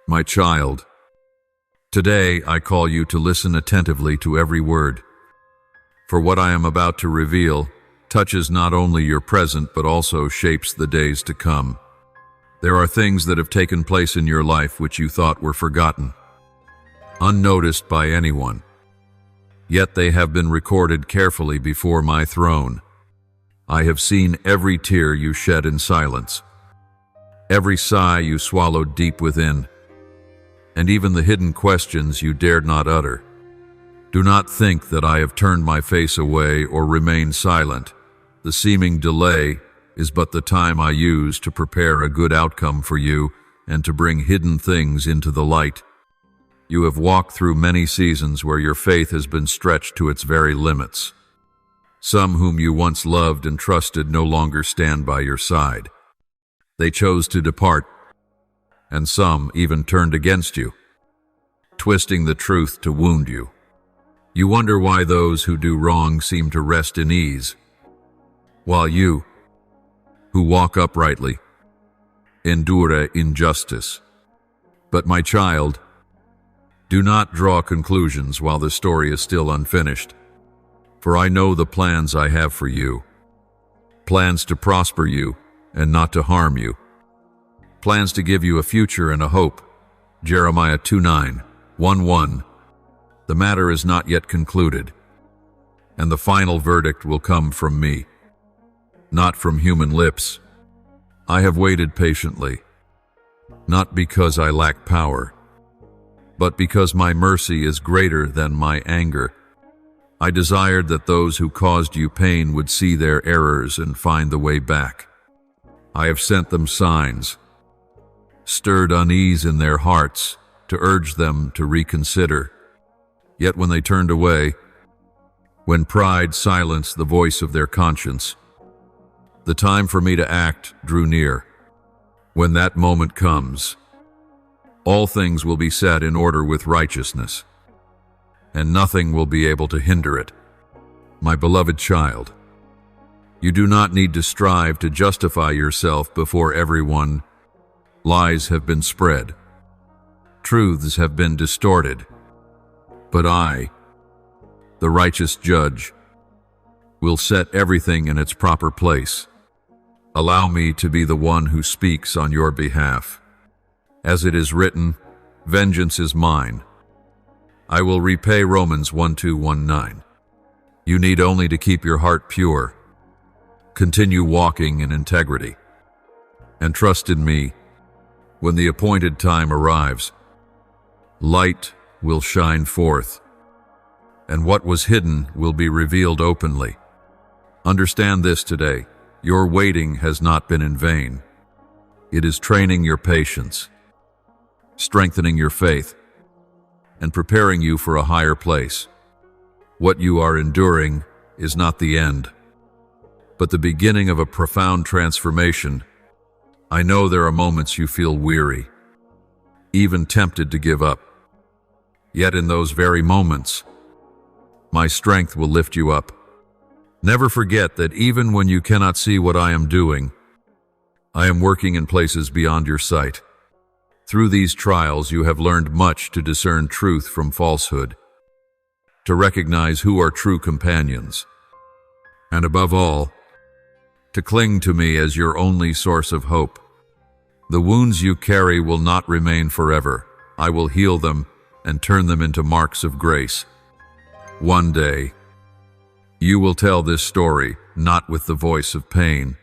My child, today I call you to listen attentively to every word, for what I am about to reveal touches not only your present but also shapes the days to come. There are things that have taken place in your life which you thought were forgotten, unnoticed by anyone, yet they have been recorded carefully before my throne. I have seen every tear you shed in silence, every sigh you swallowed deep within, and even the hidden questions you dared not utter. Do not think that I have turned my face away or remained silent. The seeming delay is but the time I use to prepare a good outcome for you and to bring hidden things into the light. You have walked through many seasons where your faith has been stretched to its very limits. Some whom you once loved and trusted no longer stand by your side. They chose to depart, and some even turned against you, twisting the truth to wound you. You wonder why those who do wrong seem to rest in ease, while you, who walk uprightly, endure injustice. But my child, do not draw conclusions while the story is still unfinished, for I know the plans I have for you, plans to prosper you and not to harm you, plans to give you a future and a hope. Jeremiah 2:9-1:1. The matter is not yet concluded, and the final verdict will come from me, not from human lips. I have waited patiently, not because I lack power, but because my mercy is greater than my anger. I desired that those who caused you pain would see their errors and find the way back. I have sent them signs, stirred unease in their hearts to urge them to reconsider. Yet when they turned away, when pride silenced the voice of their conscience, the time for me to act drew near. When that moment comes, all things will be set in order with righteousness, and nothing will be able to hinder it. My beloved child, you do not need to strive to justify yourself before everyone. Lies have been spread, truths have been distorted, but I, the righteous judge, will set everything in its proper place. Allow me to be the one who speaks on your behalf. As it is written, vengeance is mine. I will repay. Romans 1:2-1:9. You need only to keep your heart pure, continue walking in integrity, and trust in me. When the appointed time arrives, light will shine forth, and what was hidden will be revealed openly. Understand this today. Your waiting has not been in vain. It is training your patience, strengthening your faith, and preparing you for a higher place. What you are enduring is not the end, but the beginning of a profound transformation. I know there are moments you feel weary, even tempted to give up. Yet in those very moments, my strength will lift you up. Never forget that even when you cannot see what I am doing, I am working in places beyond your sight. Through these trials, you have learned much to discern truth from falsehood, to recognize who are true companions, and above all, to cling to me as your only source of hope. The wounds you carry will not remain forever. I will heal them and turn them into marks of grace. One day, you will tell this story not with the voice of pain,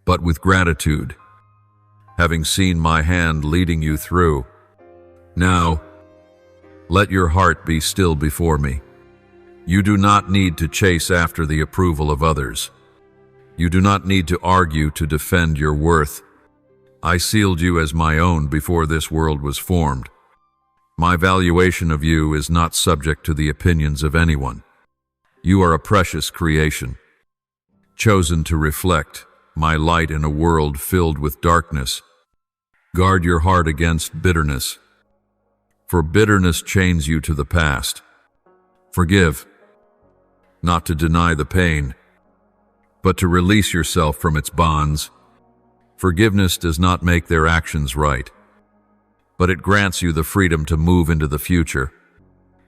but with gratitude, having seen my hand leading you through. Now, let your heart be still before me. You do not need to chase after the approval of others. You do not need to argue to defend your worth. I sealed you as my own before this world was formed. My valuation of you is not subject to the opinions of anyone. You are a precious creation, chosen to reflect my light in a world filled with darkness. Guard your heart against bitterness, for bitterness chains you to the past. Forgive, not to deny the pain, but to release yourself from its bonds. Forgiveness does not make their actions right, but it grants you the freedom to move into the future.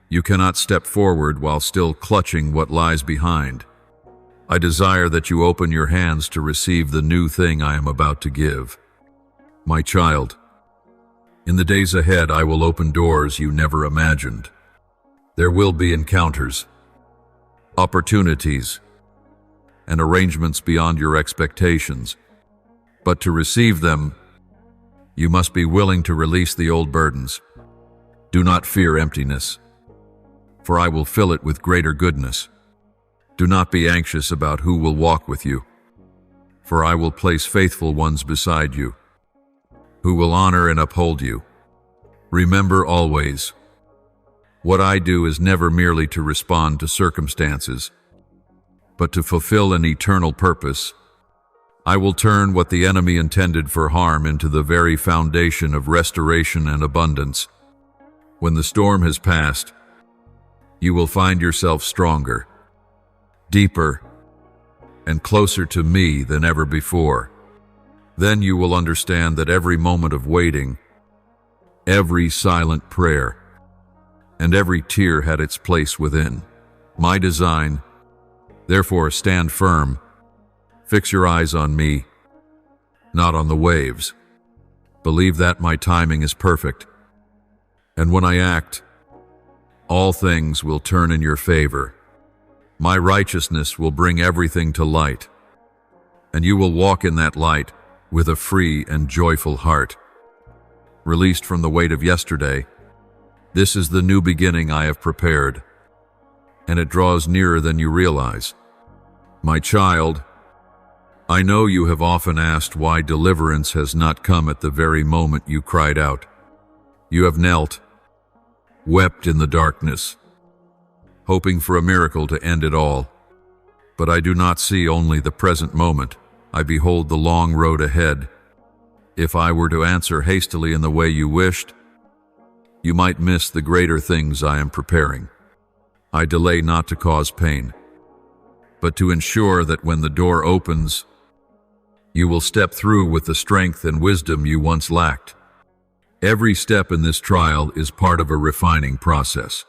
You cannot step forward while still clutching what lies behind. I desire that you open your hands to receive the new thing I am about to give. My child, in the days ahead I will open doors you never imagined. There will be encounters, opportunities, and arrangements beyond your expectations. But to receive them, you must be willing to release the old burdens. Do not fear emptiness, for I will fill it with greater goodness. Do not be anxious about who will walk with you, for I will place faithful ones beside you, who will honor and uphold you. Remember always, what I do is never merely to respond to circumstances, but to fulfill an eternal purpose. I will turn what the enemy intended for harm into the very foundation of restoration and abundance. When the storm has passed, you will find yourself stronger, deeper, and closer to me than ever before. Then you will understand that every moment of waiting, every silent prayer, and every tear had its place within my design. Therefore, stand firm. Fix your eyes on me, not on the waves. Believe that my timing is perfect. And when I act, all things will turn in your favor. My righteousness will bring everything to light, and you will walk in that light with a free and joyful heart. Released from the weight of yesterday, this is the new beginning I have prepared, and it draws nearer than you realize. My child, I know you have often asked why deliverance has not come at the very moment you cried out. You have knelt, wept in the darkness, hoping for a miracle to end it all. But I do not see only the present moment. I behold the long road ahead. If I were to answer hastily in the way you wished, you might miss the greater things I am preparing. I delay not to cause pain, but to ensure that when the door opens, you will step through with the strength and wisdom you once lacked. Every step in this trial is part of a refining process.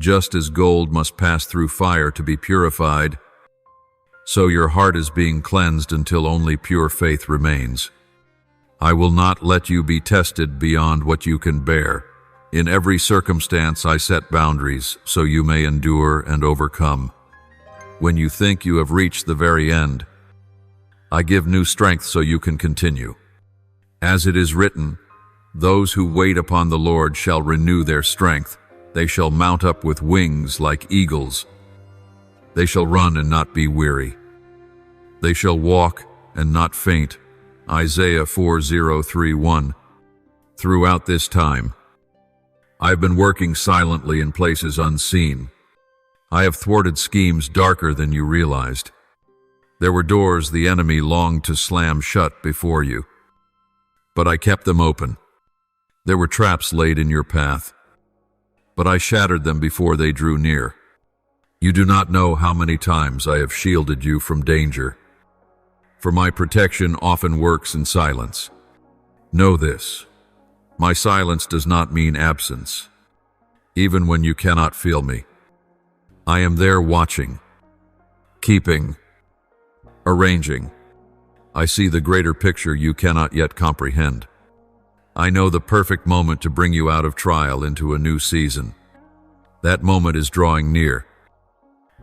Just as gold must pass through fire to be purified, so your heart is being cleansed until only pure faith remains. I will not let you be tested beyond what you can bear. In every circumstance I set boundaries so you may endure and overcome. When you think you have reached the very end, I give new strength so you can continue. As it is written, those who wait upon the Lord shall renew their strength. They shall mount up with wings like eagles. They shall run and not be weary. They shall walk and not faint. Isaiah 40:31. Throughout this time, I've been working silently in places unseen. I have thwarted schemes darker than you realized. There were doors the enemy longed to slam shut before you, but I kept them open. There were traps laid in your path, but I shattered them before they drew near. You do not know how many times I have shielded you from danger, for my protection often works in silence. Know this, my silence does not mean absence, even when you cannot feel me. I am there watching, keeping, arranging. I see the greater picture you cannot yet comprehend. I know the perfect moment to bring you out of trial into a new season. That moment is drawing near,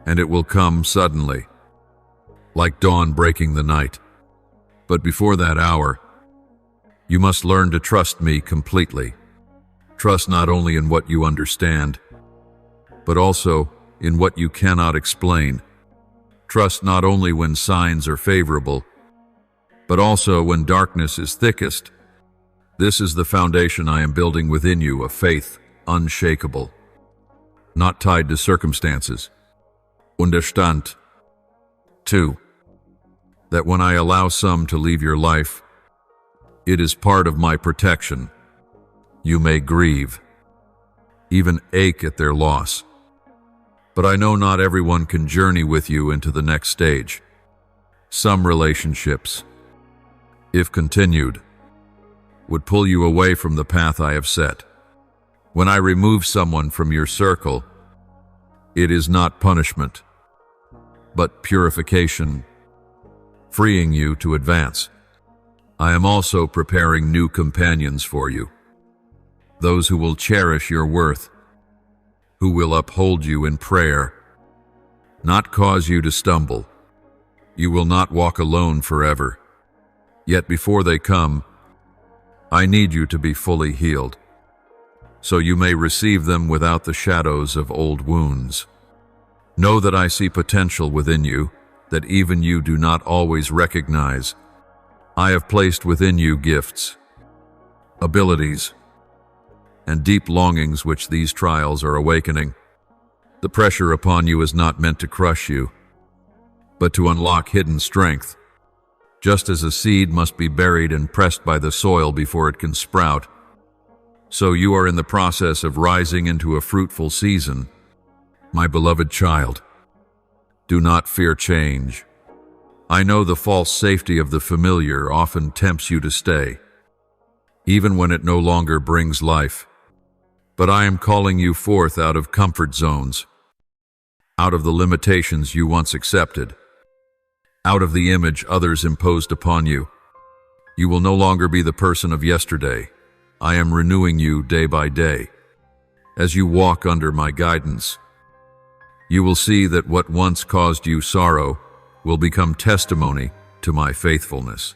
and it will come suddenly, like dawn breaking the night. But before that hour, you must learn to trust me completely. Trust not only in what you understand, but also in what you cannot explain. Trust not only when signs are favorable, but also when darkness is thickest. This is the foundation I am building within you, a faith unshakable, not tied to circumstances. Understand, too, that when I allow some to leave your life, it is part of my protection. You may grieve, even ache at their loss. But I know not everyone can journey with you into the next stage. Some relationships, if continued, would pull you away from the path I have set. When I remove someone from your circle, it is not punishment, but purification, freeing you to advance. I am also preparing new companions for you, those who will cherish your worth, who will uphold you in prayer, not cause you to stumble. You will not walk alone forever. Yet before they come, I need you to be fully healed, so you may receive them without the shadows of old wounds. Know that I see potential within you that even you do not always recognize. I have placed within you gifts, abilities, and deep longings which these trials are awakening. The pressure upon you is not meant to crush you, but to unlock hidden strength. Just as a seed must be buried and pressed by the soil before it can sprout, so you are in the process of rising into a fruitful season. My beloved child, do not fear change. I know the false safety of the familiar often tempts you to stay, even when it no longer brings life. But I am calling you forth out of comfort zones, out of the limitations you once accepted, out of the image others imposed upon you. You will no longer be the person of yesterday. I am renewing you day by day. As you walk under my guidance, you will see that what once caused you sorrow will become testimony to my faithfulness.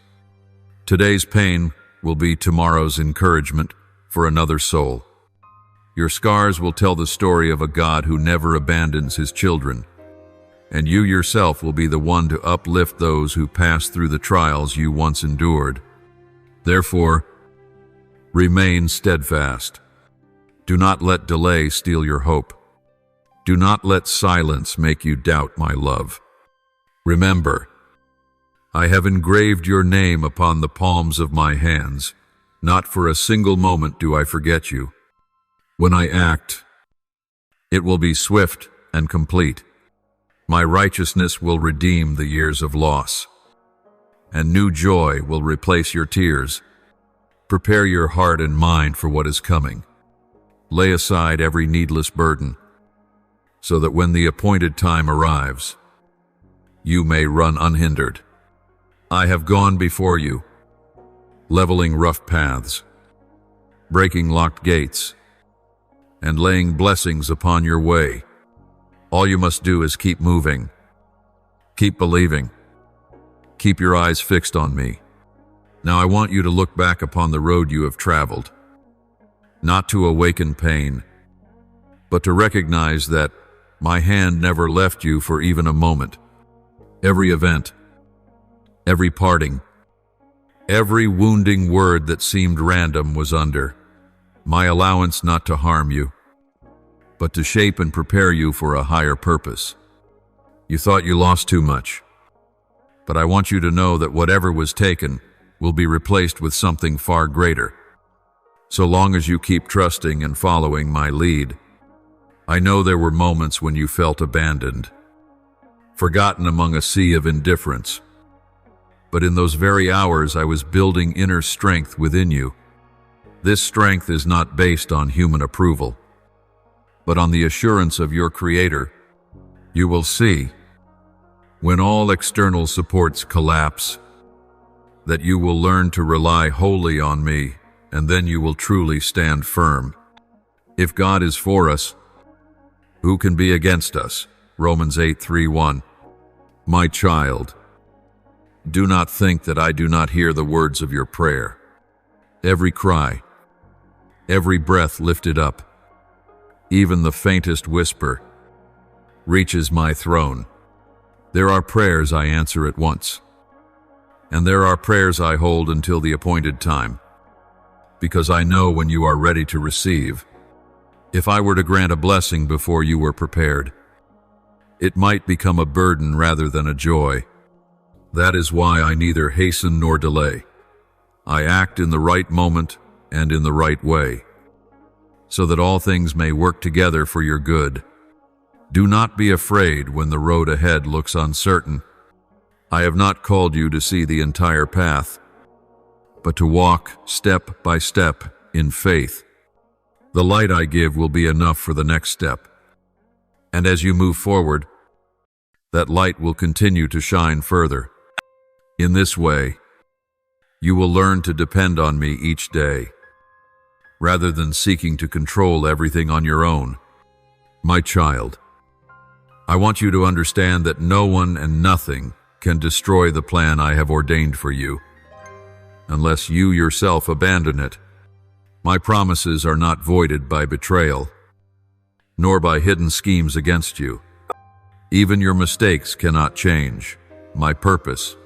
Today's pain will be tomorrow's encouragement for another soul. Your scars will tell the story of a God who never abandons his children, and you yourself will be the one to uplift those who pass through the trials you once endured. Therefore, remain steadfast. Do not let delay steal your hope. Do not let silence make you doubt my love. Remember, I have engraved your name upon the palms of my hands. Not for a single moment do I forget you. When I act, it will be swift and complete. My righteousness will redeem the years of loss, and new joy will replace your tears. Prepare your heart and mind for what is coming. Lay aside every needless burden, so that when the appointed time arrives, you may run unhindered. I have gone before you, leveling rough paths, breaking locked gates, and laying blessings upon your way. All you must do is keep moving, keep believing, keep your eyes fixed on me. Now I want you to look back upon the road you have traveled, not to awaken pain, but to recognize that my hand never left you for even a moment. Every event, every parting, every wounding word that seemed random was under my allowance not to harm you, but to shape and prepare you for a higher purpose. You thought you lost too much, but I want you to know that whatever was taken will be replaced with something far greater. So long as you keep trusting and following my lead. I know there were moments when you felt abandoned, forgotten among a sea of indifference. But in those very hours I was building inner strength within you. This strength is not based on human approval, but on the assurance of your Creator. You will see, when all external supports collapse, that you will learn to rely wholly on me, and then you will truly stand firm. If God is for us, who can be against us? Romans 8:3-1. My child, do not think that I do not hear the words of your prayer. Every cry, every breath lifted up, even the faintest whisper, reaches my throne. There are prayers I answer at once, and there are prayers I hold until the appointed time, because I know when you are ready to receive. If I were to grant a blessing before you were prepared, it might become a burden rather than a joy. That is why I neither hasten nor delay. I act in the right moment and in the right way, so that all things may work together for your good. Do not be afraid when the road ahead looks uncertain. I have not called you to see the entire path, but to walk step by step in faith. The light I give will be enough for the next step. And as you move forward, that light will continue to shine further. In this way, you will learn to depend on me each day, rather than seeking to control everything on your own. My child, I want you to understand that no one and nothing can destroy the plan I have ordained for you, unless you yourself abandon it. My promises are not voided by betrayal, nor by hidden schemes against you. Even your mistakes cannot change my purpose.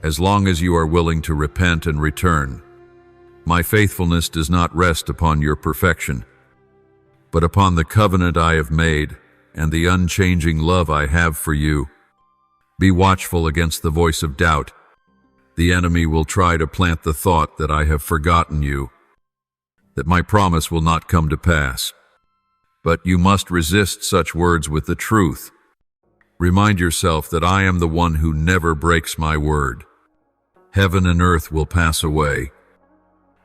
As long as you are willing to repent and return, my faithfulness does not rest upon your perfection, but upon the covenant I have made and the unchanging love I have for you. Be watchful against the voice of doubt. The enemy will try to plant the thought that I have forgotten you, that my promise will not come to pass. But you must resist such words with the truth. Remind yourself that I am the one who never breaks my word. Heaven and earth will pass away,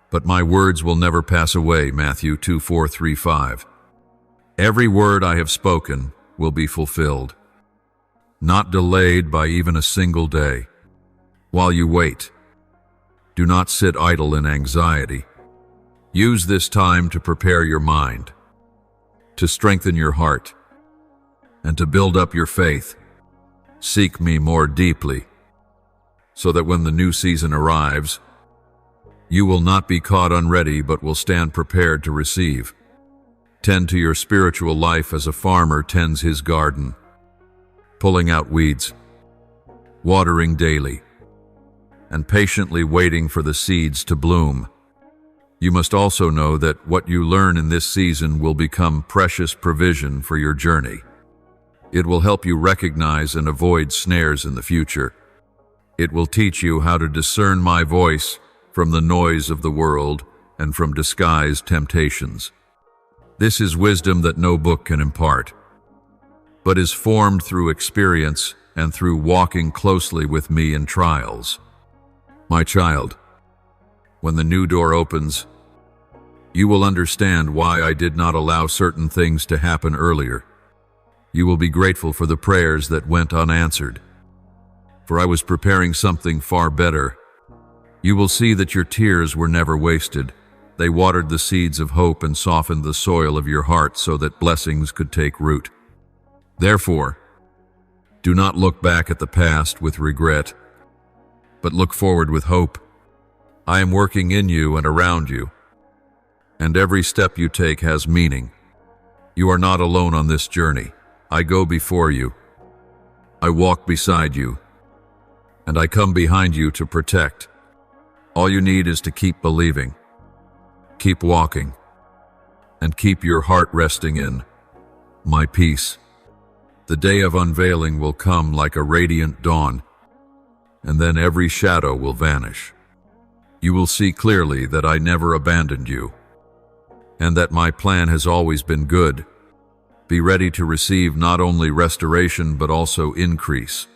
but my words will never pass away. Matthew 2:4-5. Every word I have spoken will be fulfilled, not delayed by even a single day. While you wait, do not sit idle in anxiety. Use this time to prepare your mind, to strengthen your heart, and to build up your faith. Seek me more deeply, so that when the new season arrives, you will not be caught unready but will stand prepared to receive. Tend to your spiritual life as a farmer tends his garden, pulling out weeds, watering daily, and patiently waiting for the seeds to bloom. You must also know that what you learn in this season will become precious provision for your journey. It will help you recognize and avoid snares in the future. It will teach you how to discern my voice from the noise of the world and from disguised temptations. This is wisdom that no book can impart, but is formed through experience and through walking closely with me in trials. My child, when the new door opens, you will understand why I did not allow certain things to happen earlier. You will be grateful for the prayers that went unanswered, for I was preparing something far better. You will see that your tears were never wasted. They watered the seeds of hope and softened the soil of your heart so that blessings could take root. Therefore, do not look back at the past with regret, but look forward with hope. I am working in you and around you, and every step you take has meaning. You are not alone on this journey. I go before you. I walk beside you, and I come behind you to protect. All you need is to keep believing, keep walking, and keep your heart resting in my peace. The day of unveiling will come like a radiant dawn, and then every shadow will vanish. You will see clearly that I never abandoned you, and that my plan has always been good. Be ready to receive not only restoration but also increase.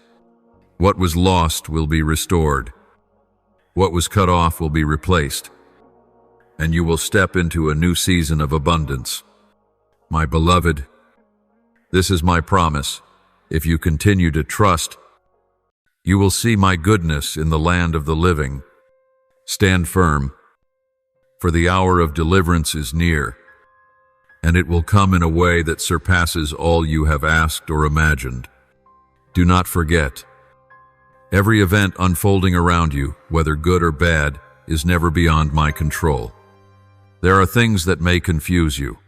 What was lost will be restored. What was cut off will be replaced, and you will step into a new season of abundance. My beloved, this is my promise. If you continue to trust, you will see my goodness in the land of the living. Stand firm, for the hour of deliverance is near, and it will come in a way that surpasses all you have asked or imagined. Do not forget, every event unfolding around you, whether good or bad, is never beyond my control. There are things that may confuse you,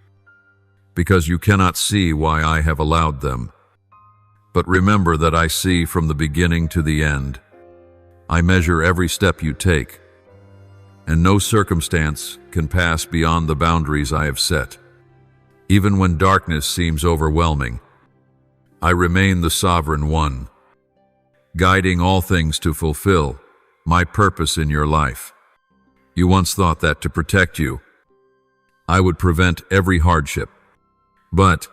because you cannot see why I have allowed them. But remember that I see from the beginning to the end. I measure every step you take, and no circumstance can pass beyond the boundaries I have set. Even when darkness seems overwhelming, I remain the Sovereign One, guiding all things to fulfill my purpose in your life. You once thought that to protect you, I would prevent every hardship. But,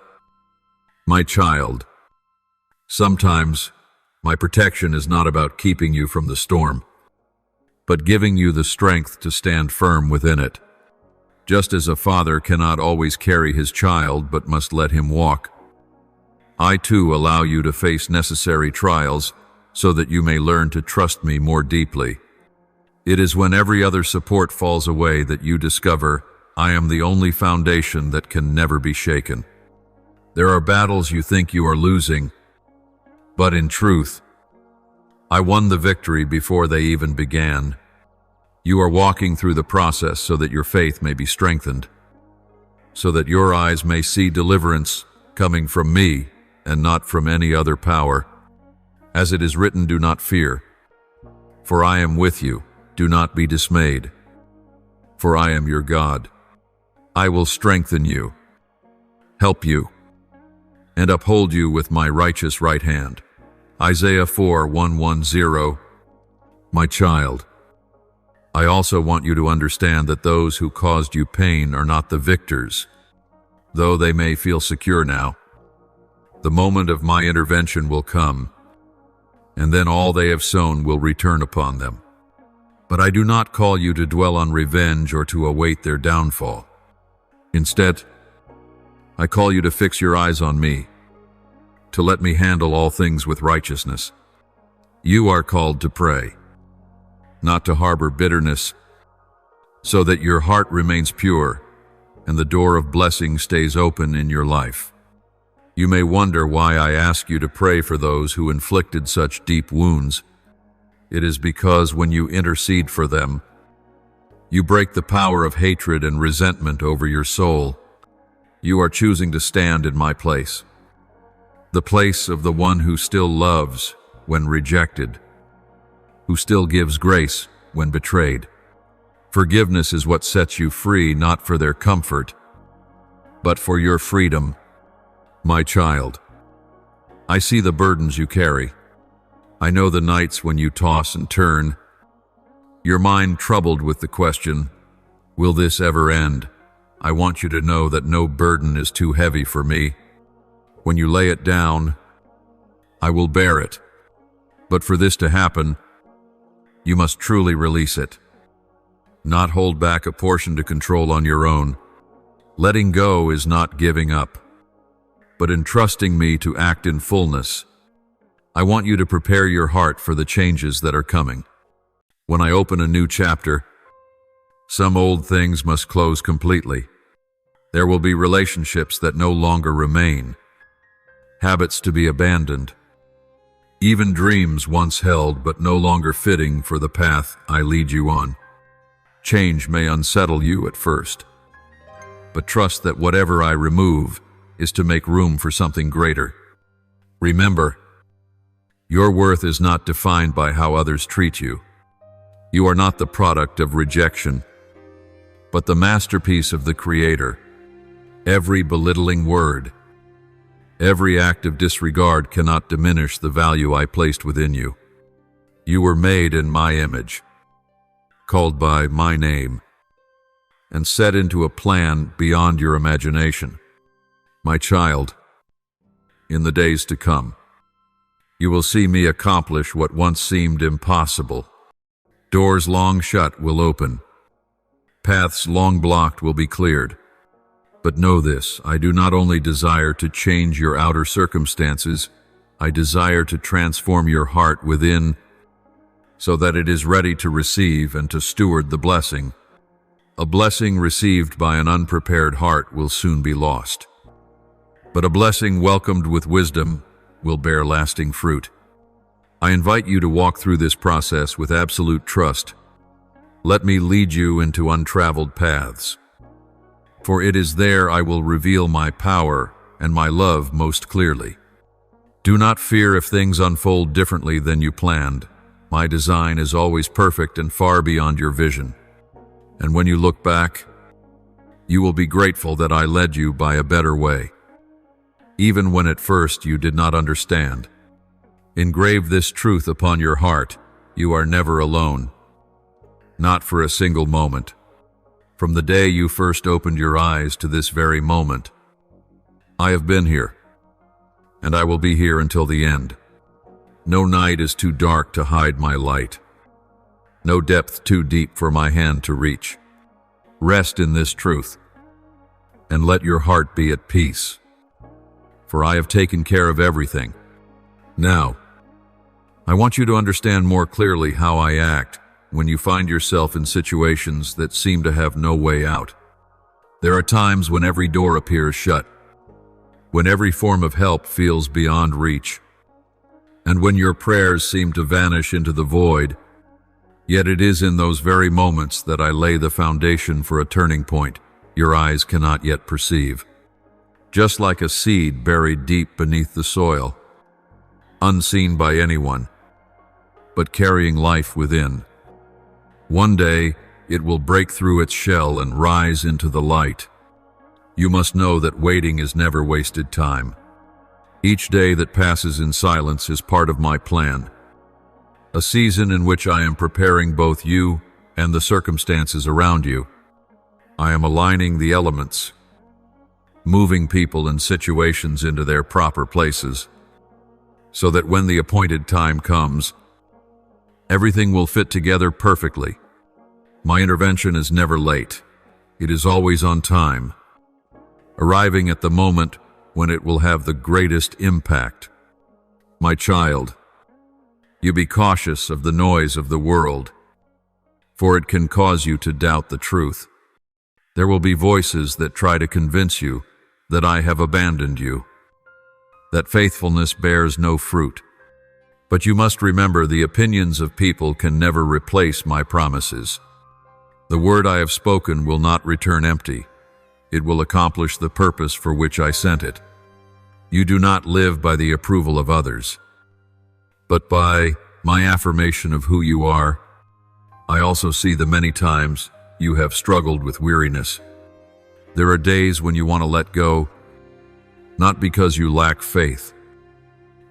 my child, sometimes my protection is not about keeping you from the storm. but giving you the strength to stand firm within it. Just as a father cannot always carry his child but must let him walk, I too allow you to face necessary trials so that you may learn to trust me more deeply. It is when every other support falls away that you discover I am the only foundation that can never be shaken. There are battles you think you are losing, but in truth, I won the victory before they even began. You are walking through the process so that your faith may be strengthened, so that your eyes may see deliverance coming from me and not from any other power. As it is written, do not fear, for I am with you. Do not be dismayed, for I am your God. I will strengthen you, help you, and uphold you with my righteous right hand. Isaiah 4:110. My child, I also want you to understand that those who caused you pain are not the victors, though they may feel secure now. The moment of my intervention will come, and then all they have sown will return upon them. But I do not call you to dwell on revenge or to await their downfall. Instead, I call you to fix your eyes on me, to let me handle all things with righteousness. You are called to pray, not to harbor bitterness, so that your heart remains pure and the door of blessing stays open in your life. You may wonder why I ask you to pray for those who inflicted such deep wounds. It is because when you intercede for them, you break the power of hatred and resentment over your soul. You are choosing to stand in my place, the place of the one who still loves when rejected, who still gives grace when betrayed. Forgiveness is what sets you free, not for their comfort, but for your freedom. My child, I see the burdens you carry. I know the nights when you toss and turn, your mind troubled with the question, will this ever end? I want you to know that no burden is too heavy for me. When you lay it down, I will bear it. But for this to happen, you must truly release it. Not hold back a portion to control on your own. Letting go is not giving up, but entrusting me to act in fullness. I want you to prepare your heart for the changes that are coming. When I open a new chapter, some old things must close completely. There will be relationships that no longer remain, habits to be abandoned, even dreams once held but no longer fitting for the path I lead you on. Change may unsettle you at first, but trust that whatever I remove is to make room for something greater. Remember, your worth is not defined by how others treat you. You are not the product of rejection, but the masterpiece of the Creator. Every belittling word, every act of disregard cannot diminish the value I placed within you. You were made in my image, called by my name, and set into a plan beyond your imagination. My child, in the days to come, you will see me accomplish what once seemed impossible. Doors long shut will open. Paths long blocked will be cleared. But know this, I do not only desire to change your outer circumstances, I desire to transform your heart within so that it is ready to receive and to steward the blessing. A blessing received by an unprepared heart will soon be lost, but a blessing welcomed with wisdom will bear lasting fruit. I invite you to walk through this process with absolute trust. Let me lead you into untraveled paths, for it is there I will reveal my power and my love most clearly. Do not fear if things unfold differently than you planned. My design is always perfect and far beyond your vision. And when you look back, you will be grateful that I led you by a better way, even when at first you did not understand. Engrave this truth upon your heart: you are never alone, not for a single moment. From the day you first opened your eyes to this very moment, I have been here, and I will be here until the end. No night is too dark to hide my light. no depth too deep for my hand to reach. Rest in this truth, and let your heart be at peace, for I have taken care of everything. Now, I want you to understand more clearly how I act when you find yourself in situations that seem to have no way out. There are times when every door appears shut, when every form of help feels beyond reach, and when your prayers seem to vanish into the void. Yet it is in those very moments that I lay the foundation for a turning point your eyes cannot yet perceive. Just like a seed buried deep beneath the soil, unseen by anyone, but carrying life within. One day, it will break through its shell and rise into the light. You must know that waiting is never wasted time. Each day that passes in silence is part of my plan, a season in which I am preparing both you and the circumstances around you. I am aligning the elements, moving people and situations into their proper places, so that when the appointed time comes, everything will fit together perfectly. My intervention is never late. It is always on time, arriving at the moment when it will have the greatest impact. My child, you be cautious of the noise of the world, for it can cause you to doubt the truth. There will be voices that try to convince you that I have abandoned you, that faithfulness bears no fruit. But you must remember, the opinions of people can never replace my promises. The word I have spoken will not return empty. It will accomplish the purpose for which I sent it. You do not live by the approval of others, but by my affirmation of who you are. I also see the many times you have struggled with weariness. There are days when you want to let go, not because you lack faith,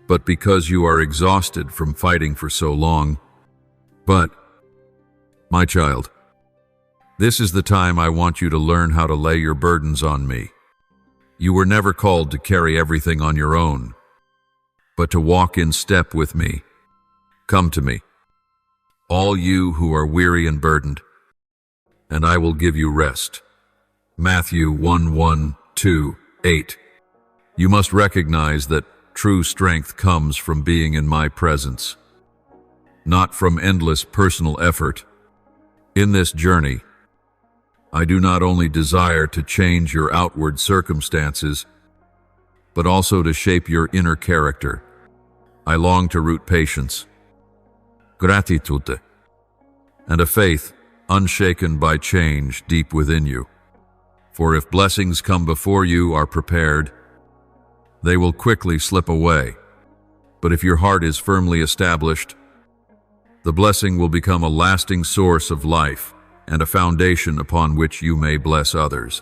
but because you are exhausted from fighting for so long. But, my child, this is the time I want you to learn how to lay your burdens on me. You were never called to carry everything on your own, but to walk in step with me. Come to me, all you who are weary and burdened, and I will give you rest. Matthew 1:1-2:8. You must recognize that true strength comes from being in my presence, not from endless personal effort. In this journey, I do not only desire to change your outward circumstances, but also to shape your inner character. I long to root patience, gratitude, and a faith unshaken by change deep within you. For if blessings come before you are prepared, they will quickly slip away. But if your heart is firmly established, the blessing will become a lasting source of life and a foundation upon which you may bless others.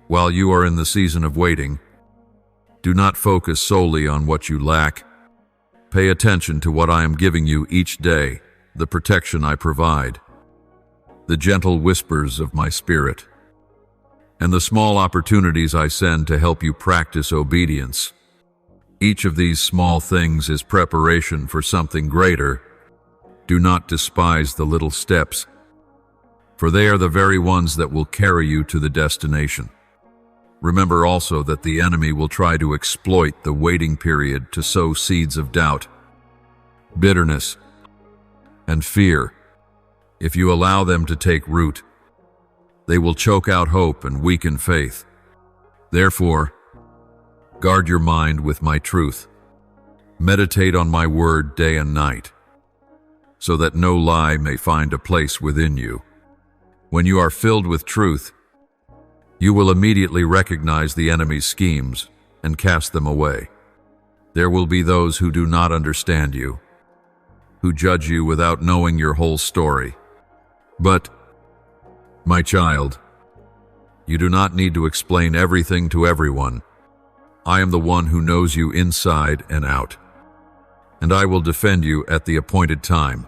While you are in the season of waiting, do not focus solely on what you lack. Pay attention to what I am giving you each day, the protection I provide, the gentle whispers of my spirit, and the small opportunities I send to help you practice obedience. Each of these small things is preparation for something greater. Do not despise the little steps, for they are the very ones that will carry you to the destination. Remember also that the enemy will try to exploit the waiting period to sow seeds of doubt, bitterness, and fear. If you allow them to take root, they will choke out hope and weaken faith. Therefore, guard your mind with my truth. Meditate on my word day and night, so that no lie may find a place within you. When you are filled with truth, you will immediately recognize the enemy's schemes and cast them away. There will be those who do not understand you, who judge you without knowing your whole story. But, my child, you do not need to explain everything to everyone. I am the one who knows you inside and out, and I will defend you at the appointed time.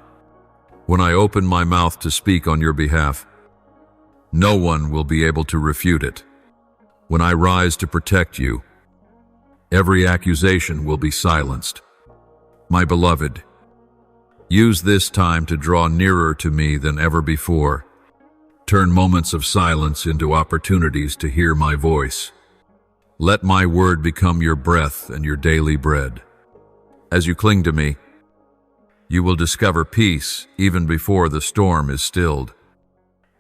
When I open my mouth to speak on your behalf, no one will be able to refute it. When I rise to protect you, every accusation will be silenced. My beloved, Use this time to draw nearer to me than ever before. Turn moments of silence into opportunities to hear my voice. Let my word become your breath and your daily bread. As you cling to me, you will discover peace even before the storm is stilled.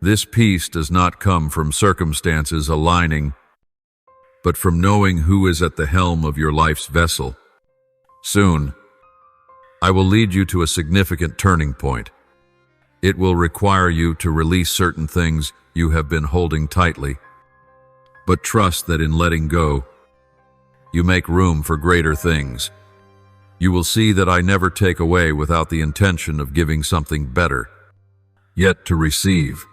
This peace does not come from circumstances aligning, but from knowing who is at the helm of your life's vessel. Soon, I will lead you to a significant turning point. It will require you to release certain things you have been holding tightly, but trust that in letting go, you make room for greater things. You will see that I never take away without the intention of giving something better, yet to receive.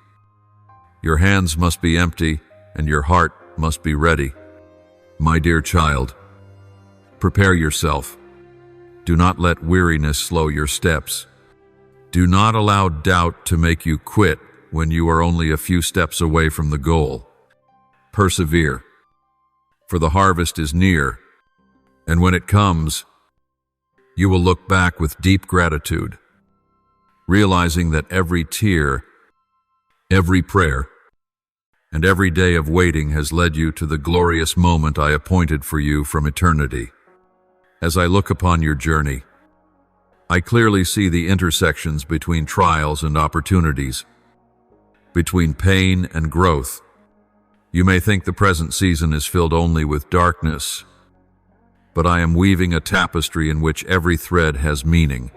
Your hands must be empty and your heart must be ready. My dear child, prepare yourself. Do not let weariness slow your steps. Do not allow doubt to make you quit when you are only a few steps away from the goal. Persevere, for the harvest is near, and when it comes, you will look back with deep gratitude, realizing that every tear, every prayer, and every day of waiting has led you to the glorious moment I appointed for you from eternity. As I look upon your journey, I clearly see the intersections between trials and opportunities, between pain and growth. You may think the present season is filled only with darkness, but I am weaving a tapestry in which every thread has meaning.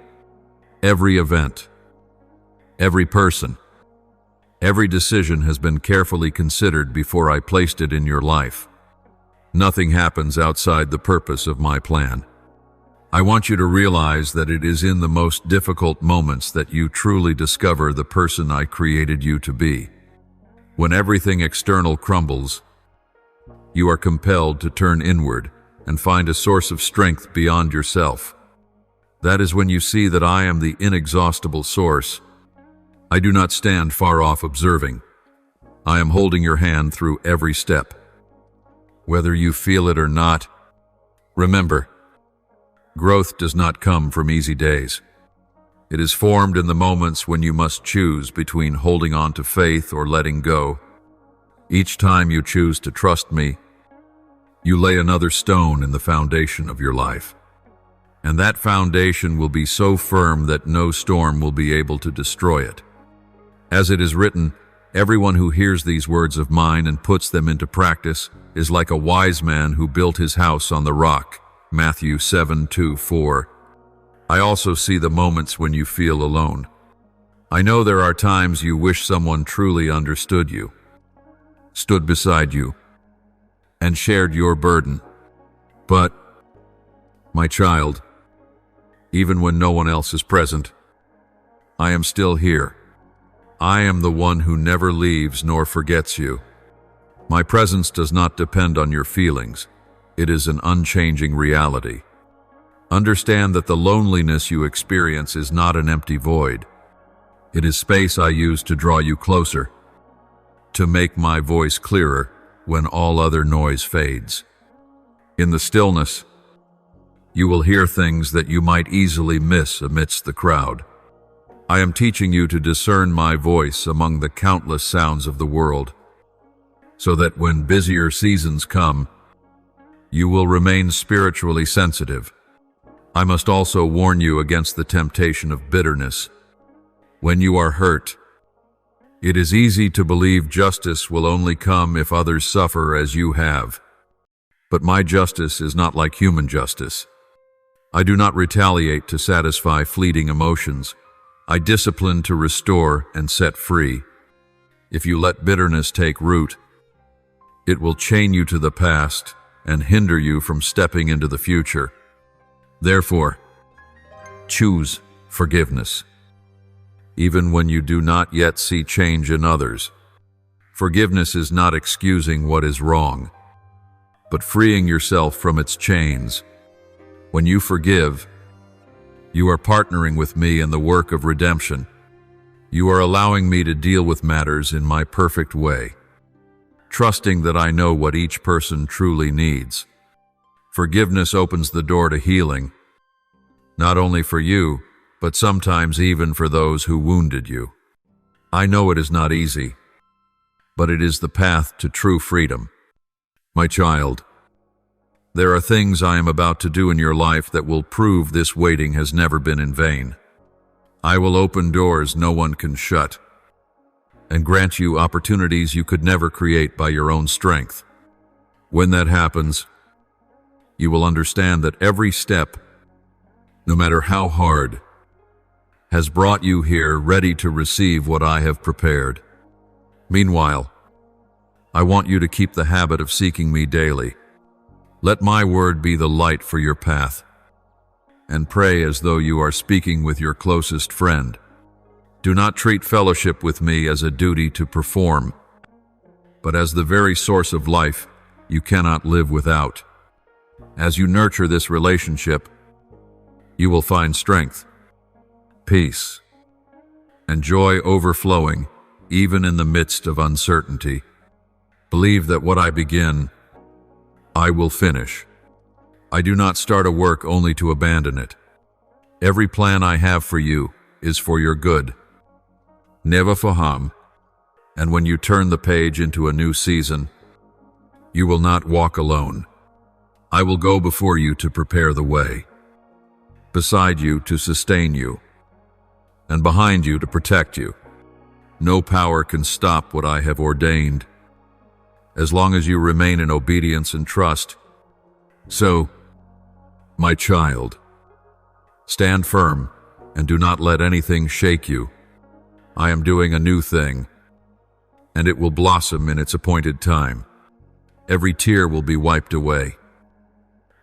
Every event, every person, every decision has been carefully considered before I placed it in your life. Nothing happens outside the purpose of my plan. I want you to realize that it is in the most difficult moments that you truly discover the person I created you to be. When everything external crumbles, you are compelled to turn inward and find a source of strength beyond yourself. That is when you see that I am the inexhaustible source. I do not stand far off observing. I am holding your hand through every step. Whether you feel it or not, remember, growth does not come from easy days. It is formed in the moments when you must choose between holding on to faith or letting go. Each time you choose to trust me, you lay another stone in the foundation of your life. And that foundation will be so firm that no storm will be able to destroy it. As it is written, everyone who hears these words of mine and puts them into practice is like a wise man who built his house on the rock. Matthew 7:2-4. I also see the moments when you feel alone. I know there are times you wish someone truly understood you, stood beside you, and shared your burden. But, my child, even when no one else is present, I am still here. I am the one who never leaves nor forgets you. My presence does not depend on your feelings. It is an unchanging reality. Understand that the loneliness you experience is not an empty void. It is space I use to draw you closer, to make my voice clearer when all other noise fades. In the stillness, you will hear things that you might easily miss amidst the crowd. I am teaching you to discern my voice among the countless sounds of the world, so that when busier seasons come, you will remain spiritually sensitive. I must also warn you against the temptation of bitterness. When you are hurt, it is easy to believe justice will only come if others suffer as you have. But my justice is not like human justice. I do not retaliate to satisfy fleeting emotions. I discipline to restore and set free. If you let bitterness take root, it will chain you to the past and hinder you from stepping into the future. Therefore, choose forgiveness, even when you do not yet see change in others. Forgiveness is not excusing what is wrong, but freeing yourself from its chains. When you forgive, you are partnering with me in the work of redemption. You are allowing me to deal with matters in my perfect way, trusting that I know what each person truly needs. Forgiveness opens the door to healing, not only for you, but sometimes even for those who wounded you. I know it is not easy, but it is the path to true freedom. My child, there are things I am about to do in your life that will prove this waiting has never been in vain. I will open doors no one can shut, and grant you opportunities you could never create by your own strength. When that happens, you will understand that every step, no matter how hard, has brought you here ready to receive what I have prepared. Meanwhile, I want you to keep the habit of seeking me daily. Let my word be the light for your path, and pray as though you are speaking with your closest friend. Do not treat fellowship with me as a duty to perform, but as the very source of life you cannot live without. As you nurture this relationship, you will find strength, peace, and joy overflowing even in the midst of uncertainty. Believe that what I begin, I will finish. I do not start a work only to abandon it. Every plan I have for you is for your good. Never faham, and when you turn the page into a new season, you will not walk alone. I will go before you to prepare the way, beside you to sustain you, and behind you to protect you. No power can stop what I have ordained, as long as you remain in obedience and trust. So, my child, stand firm and do not let anything shake you. I am doing a new thing, and it will blossom in its appointed time. Every tear will be wiped away.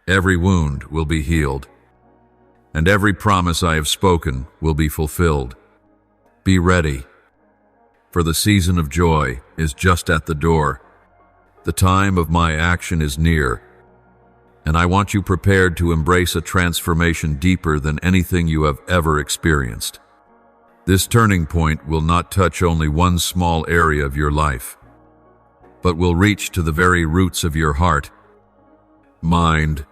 Every wound will be healed, and every promise I have spoken will be fulfilled. Be ready, for the season of joy is just at the door. The time of my action is near, and I want you prepared to embrace a transformation deeper than anything you have ever experienced. This turning point will not touch only one small area of your life, but will reach to the very roots of your heart, mind,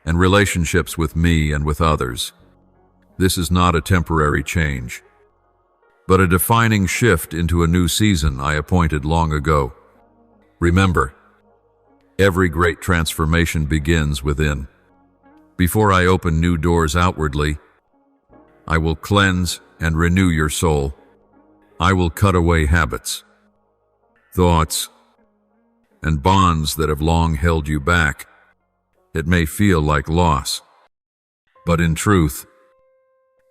and relationships with me and with others. This is not a temporary change, but a defining shift into a new season I appointed long ago. Remember, every great transformation begins within. Before I open new doors outwardly, I will cleanse and renew your soul. I will cut away habits, thoughts, and bonds that have long held you back. It may feel like loss, but in truth,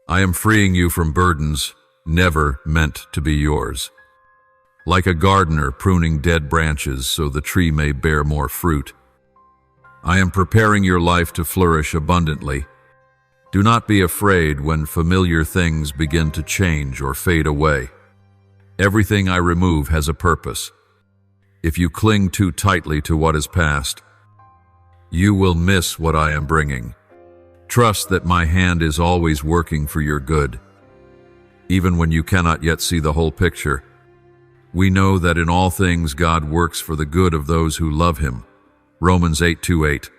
I am freeing you from burdens never meant to be yours. Like a gardener pruning dead branches so the tree may bear more fruit, I am preparing your life to flourish abundantly. Do not be afraid when familiar things begin to change or fade away. Everything I remove has a purpose. If you cling too tightly to what is past, you will miss what I am bringing. Trust that my hand is always working for your good. Even when you cannot yet see the whole picture, we know that in all things God works for the good of those who love Him. Romans 8:28.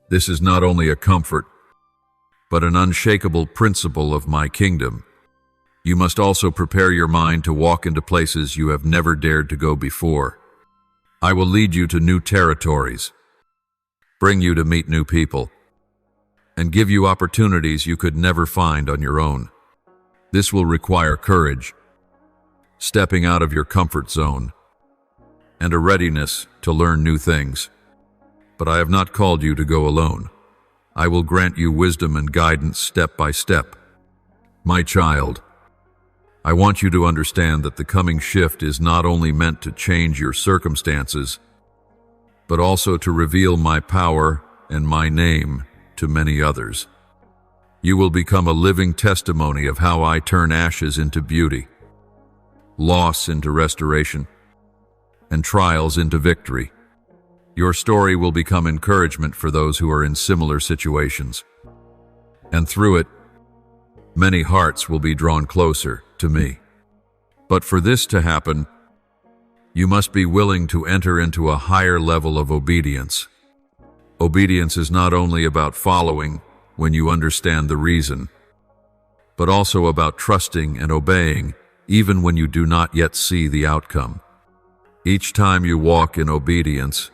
This is not only a comfort, but an unshakable principle of my kingdom. You must also prepare your mind to walk into places you have never dared to go before. I will lead you to new territories, bring you to meet new people, and give you opportunities you could never find on your own. This will require courage, stepping out of your comfort zone, and a readiness to learn new things. But I have not called you to go alone. I will grant you wisdom and guidance step by step. My child, I want you to understand that the coming shift is not only meant to change your circumstances, but also to reveal my power and my name to many others. You will become a living testimony of how I turn ashes into beauty, loss into restoration, and trials into victory. Your story will become encouragement for those who are in similar situations. And through it, many hearts will be drawn closer to me. But for this to happen, you must be willing to enter into a higher level of obedience. Obedience is not only about following when you understand the reason. but also about trusting and obeying, even when you do not yet see the outcome. Each time you walk in obedience,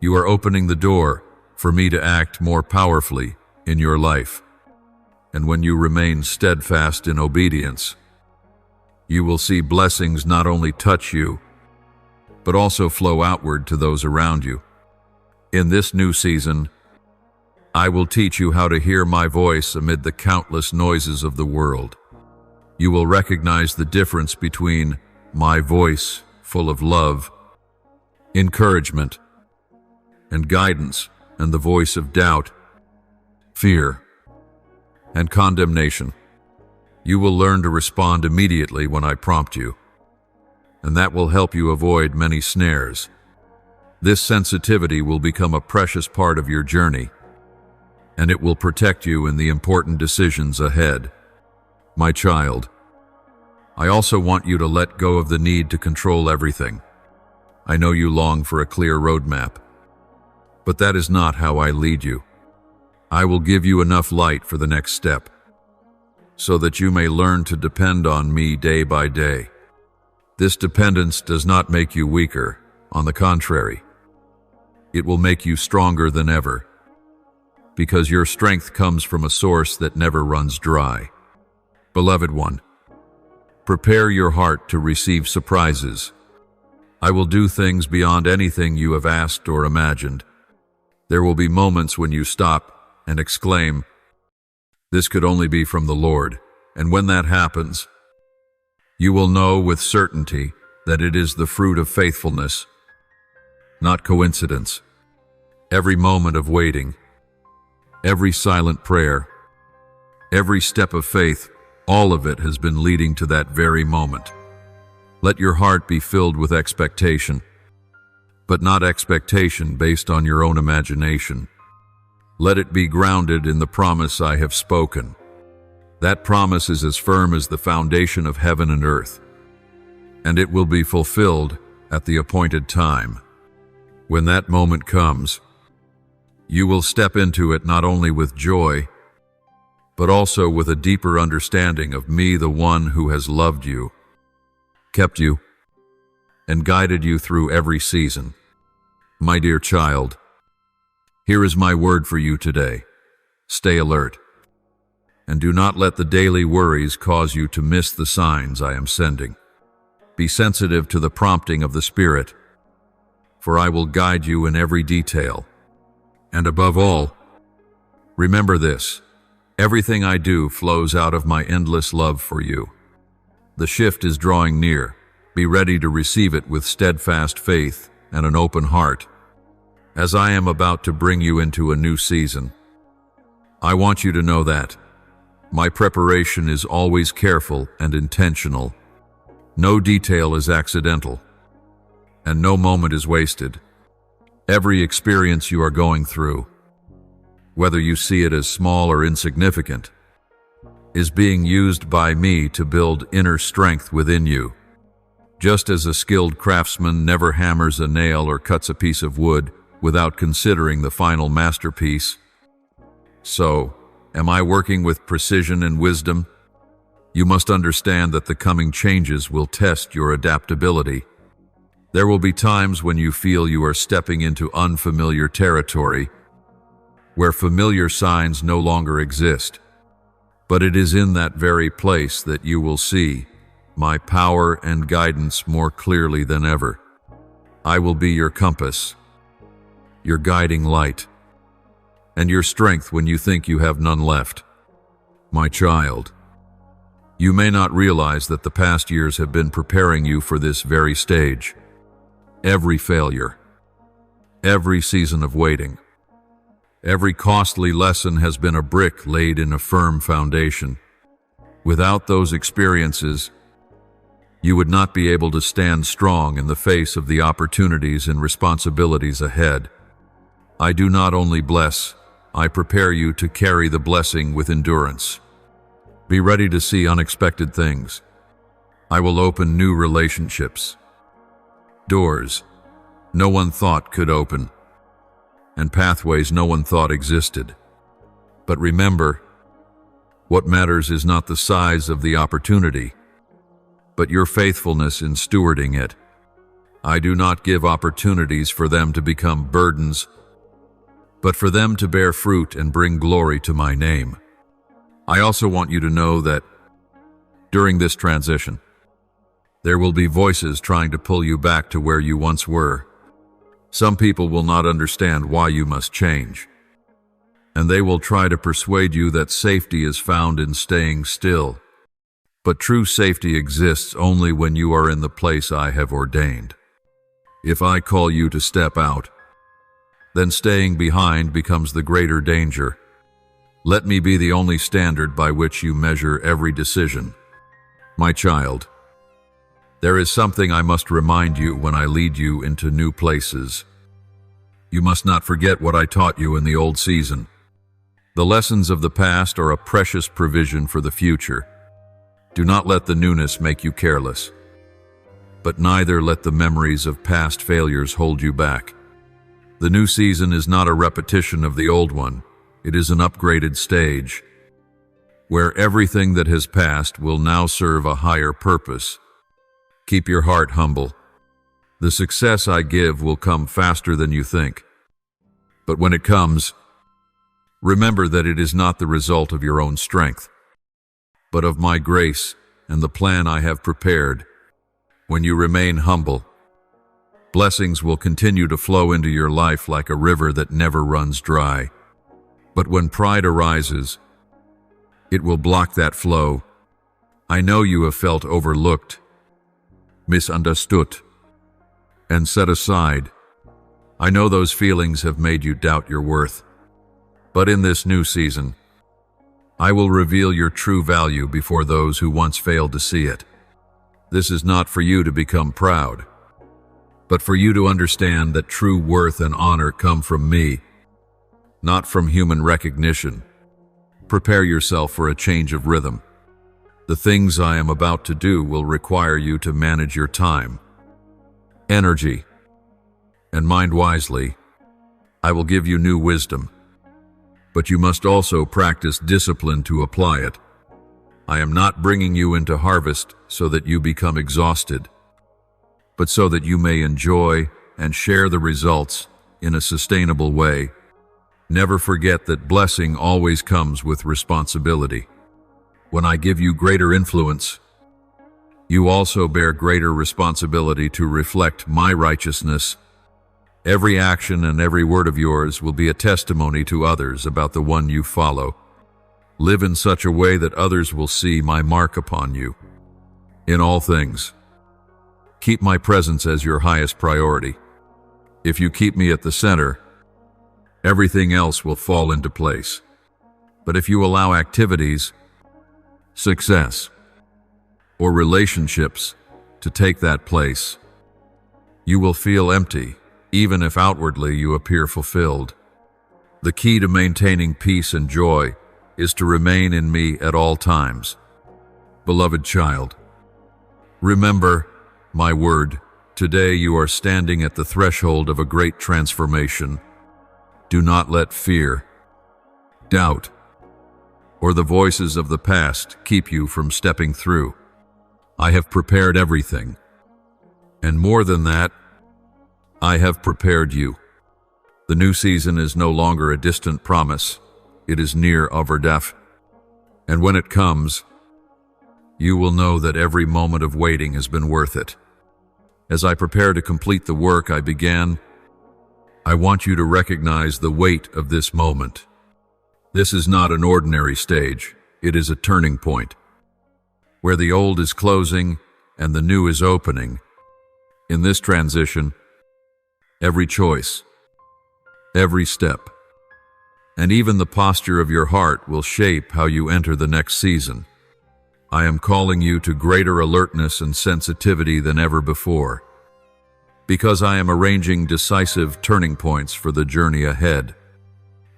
you are opening the door for me to act more powerfully in your life. And when you remain steadfast in obedience, you will see blessings not only touch you, but also flow outward to those around you. In this new season, I will teach you how to hear my voice amid the countless noises of the world. You will recognize the difference between my voice, full of love, encouragement, and guidance, and the voice of doubt, fear, and condemnation. You will learn to respond immediately when I prompt you, and that will help you avoid many snares. This sensitivity will become a precious part of your journey, and it will protect you in the important decisions ahead. My child, I also want you to let go of the need to control everything. I know you long for a clear roadmap, but that is not how I lead you. I will give you enough light for the next step, so that you may learn to depend on me day by day. This dependence does not make you weaker. On the contrary, it will make you stronger than ever, because your strength comes from a source that never runs dry. Beloved one, prepare your heart to receive surprises. I will do things beyond anything you have asked or imagined. There will be moments when you stop and exclaim, "This could only be from the Lord." And when that happens, you will know with certainty that it is the fruit of faithfulness, not coincidence. Every moment of waiting, every silent prayer, every step of faith, all of it has been leading to that very moment. Let your heart be filled with expectation, but not expectation based on your own imagination. Let it be grounded in the promise I have spoken. That promise is as firm as the foundation of heaven and earth, and it will be fulfilled at the appointed time. When that moment comes, you will step into it not only with joy, but also with a deeper understanding of me, the one who has loved you, kept you, and guided you through every season. My dear child, here is my word for you today. Stay alert, and do not let the daily worries cause you to miss the signs I am sending. Be sensitive to the prompting of the Spirit, for I will guide you in every detail. And above all, remember this: everything I do flows out of my endless love for you. The shift is drawing near. Be ready to receive it with steadfast faith and an open heart. As I am about to bring you into a new season, I want you to know that my preparation is always careful and intentional. No detail is accidental, and no moment is wasted. Every experience you are going through, whether you see it as small or insignificant, is being used by me to build inner strength within you. Just as a skilled craftsman never hammers a nail or cuts a piece of wood without considering the final masterpiece, so am I working with precision and wisdom. You must understand that the coming changes will test your adaptability. There will be times when you feel you are stepping into unfamiliar territory, where familiar signs no longer exist. But it is in that very place that you will see my power and guidance more clearly than ever. I will be your compass, your guiding light, and your strength when you think you have none left. My child, you may not realize that the past years have been preparing you for this very stage. Every failure, every season of waiting, every costly lesson has been a brick laid in a firm foundation. Without those experiences, you would not be able to stand strong in the face of the opportunities and responsibilities ahead. I do not only bless, I prepare you to carry the blessing with endurance. Be ready to see unexpected things. I will open new relationships, doors no one thought could open, and pathways no one thought existed. But remember, What matters is not the size of the opportunity, but your faithfulness in stewarding it. I do not give opportunities for them to become burdens, but for them to bear fruit and bring glory to my name. I also want you to know that during this transition, there will be voices trying to pull you back to where you once were. Some people will not understand why you must change, and they will try to persuade you that safety is found in staying still. But true safety exists only when you are in the place I have ordained. If I call you to step out, then staying behind becomes the greater danger. Let me be the only standard by which you measure every decision. My child, there is something I must remind you when I lead you into new places. You must not forget what I taught you in the old season. The lessons of the past are a precious provision for the future. Do not let the newness make you careless, but neither let the memories of past failures hold you back. The new season is not a repetition of the old one. It is an upgraded stage, where everything that has passed will now serve a higher purpose. Keep your heart humble. The success I give will come faster than you think. But when it comes, remember that it is not the result of your own strength, but of my grace and the plan I have prepared. When you remain humble, blessings will continue to flow into your life like a river that never runs dry. But when pride arises, it will block that flow. I know you have felt overlooked, misunderstood, and set aside. I know those feelings have made you doubt your worth. But in this new season, I will reveal your true value before those who once failed to see it. This is not for you to become proud, but for you to understand that true worth and honor come from me, not from human recognition. Prepare yourself for a change of rhythm. The things I am about to do will require you to manage your time, energy, and mind wisely. I will give you new wisdom, but you must also practice discipline to apply it. I am not bringing you into harvest so that you become exhausted, but so that you may enjoy and share the results in a sustainable way. Never forget that blessing always comes with responsibility. When I give you greater influence, you also bear greater responsibility to reflect my righteousness. Every action and every word of yours will be a testimony to others about the one you follow. Live in such a way that others will see my mark upon you. In all things, keep my presence as your highest priority. If you keep me at the center, everything else will fall into place. But if you allow activities, success, or relationships to take that place, you will feel empty, even if outwardly you appear fulfilled. The key to maintaining peace and joy is to remain in me at all times. Beloved child, remember my word. Today you are standing at the threshold of a great transformation. Do not let fear, doubt, or the voices of the past keep you from stepping through. I have prepared everything, and more than that, I have prepared you. The new season is no longer a distant promise. It is near overdef. And when it comes, you will know that every moment of waiting has been worth it. As I prepare to complete the work I began, I want you to recognize the weight of this moment. This is not an ordinary stage. It is a turning point, where the old is closing and the new is opening. In this transition, every choice, every step, and even the posture of your heart will shape how you enter the next season. I am calling you to greater alertness and sensitivity than ever before, because I am arranging decisive turning points for the journey ahead.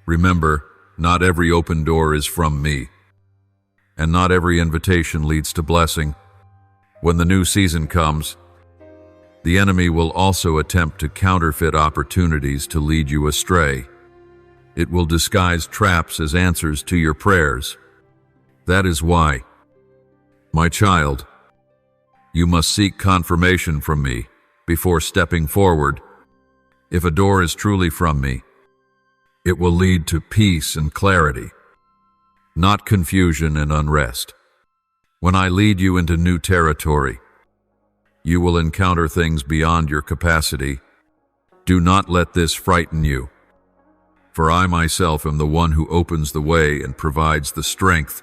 Remember, not every open door is from me, and not every invitation leads to blessing. When the new season comes, the enemy will also attempt to counterfeit opportunities to lead you astray. It will disguise traps as answers to your prayers. That is why, my child, you must seek confirmation from me before stepping forward. If a door is truly from me, it will lead to peace and clarity, not confusion and unrest. When I lead you into new territory, you will encounter things beyond your capacity. Do not let this frighten you, for I myself am the one who opens the way and provides the strength.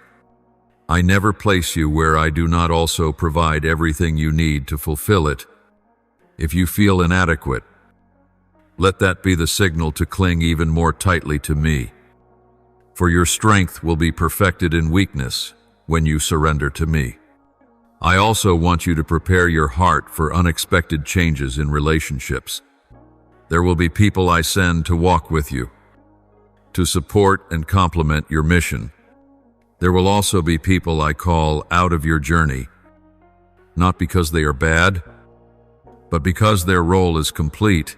I never place you where I do not also provide everything you need to fulfill it. If you feel inadequate, let that be the signal to cling even more tightly to me, for your strength will be perfected in weakness when you surrender to me. I also want you to prepare your heart for unexpected changes in relationships. There will be people I send to walk with you, to support and complement your mission. There will also be people I call out of your journey, not because they are bad, but because their role is complete.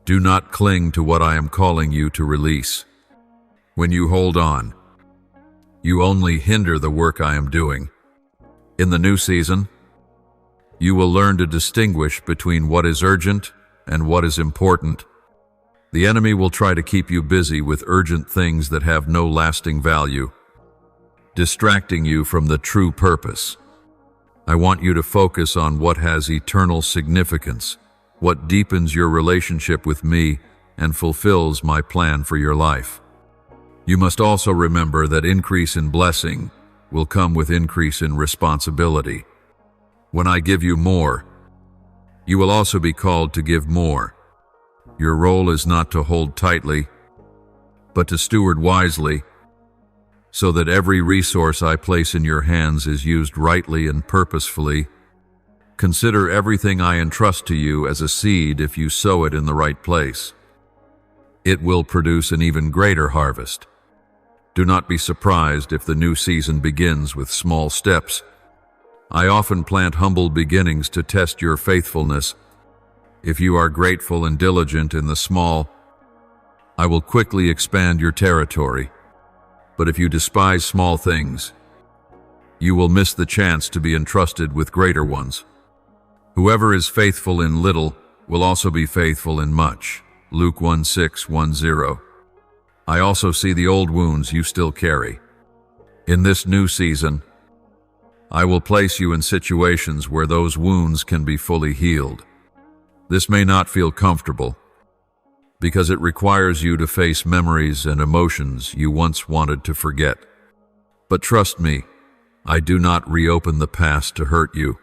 Do not cling to what I am calling you to release. When you hold on, you only hinder the work I am doing. In the new season, you will learn to distinguish between what is urgent and what is important. The enemy will try to keep you busy with urgent things that have no lasting value, distracting you from the true purpose. I want you to focus on what has eternal significance, what deepens your relationship with me and fulfills my plan for your life. You must also remember that increase in blessing will come with increase in responsibility. When I give you more, you will also be called to give more. Your role is not to hold tightly, but to steward wisely, so that every resource I place in your hands is used rightly and purposefully. Consider everything I entrust to you as a seed if you sow it in the right place. It will produce an even greater harvest. Do not be surprised if the new season begins with small steps. I often plant humble beginnings to test your faithfulness. If you are grateful and diligent in the small, I will quickly expand your territory. But if you despise small things, you will miss the chance to be entrusted with greater ones. Whoever is faithful in little will also be faithful in much. Luke 1:6-10. I also see the old wounds you still carry. In this new season, I will place you in situations where those wounds can be fully healed. This may not feel comfortable, because it requires you to face memories and emotions you once wanted to forget. But trust me, I do not reopen the past to hurt you,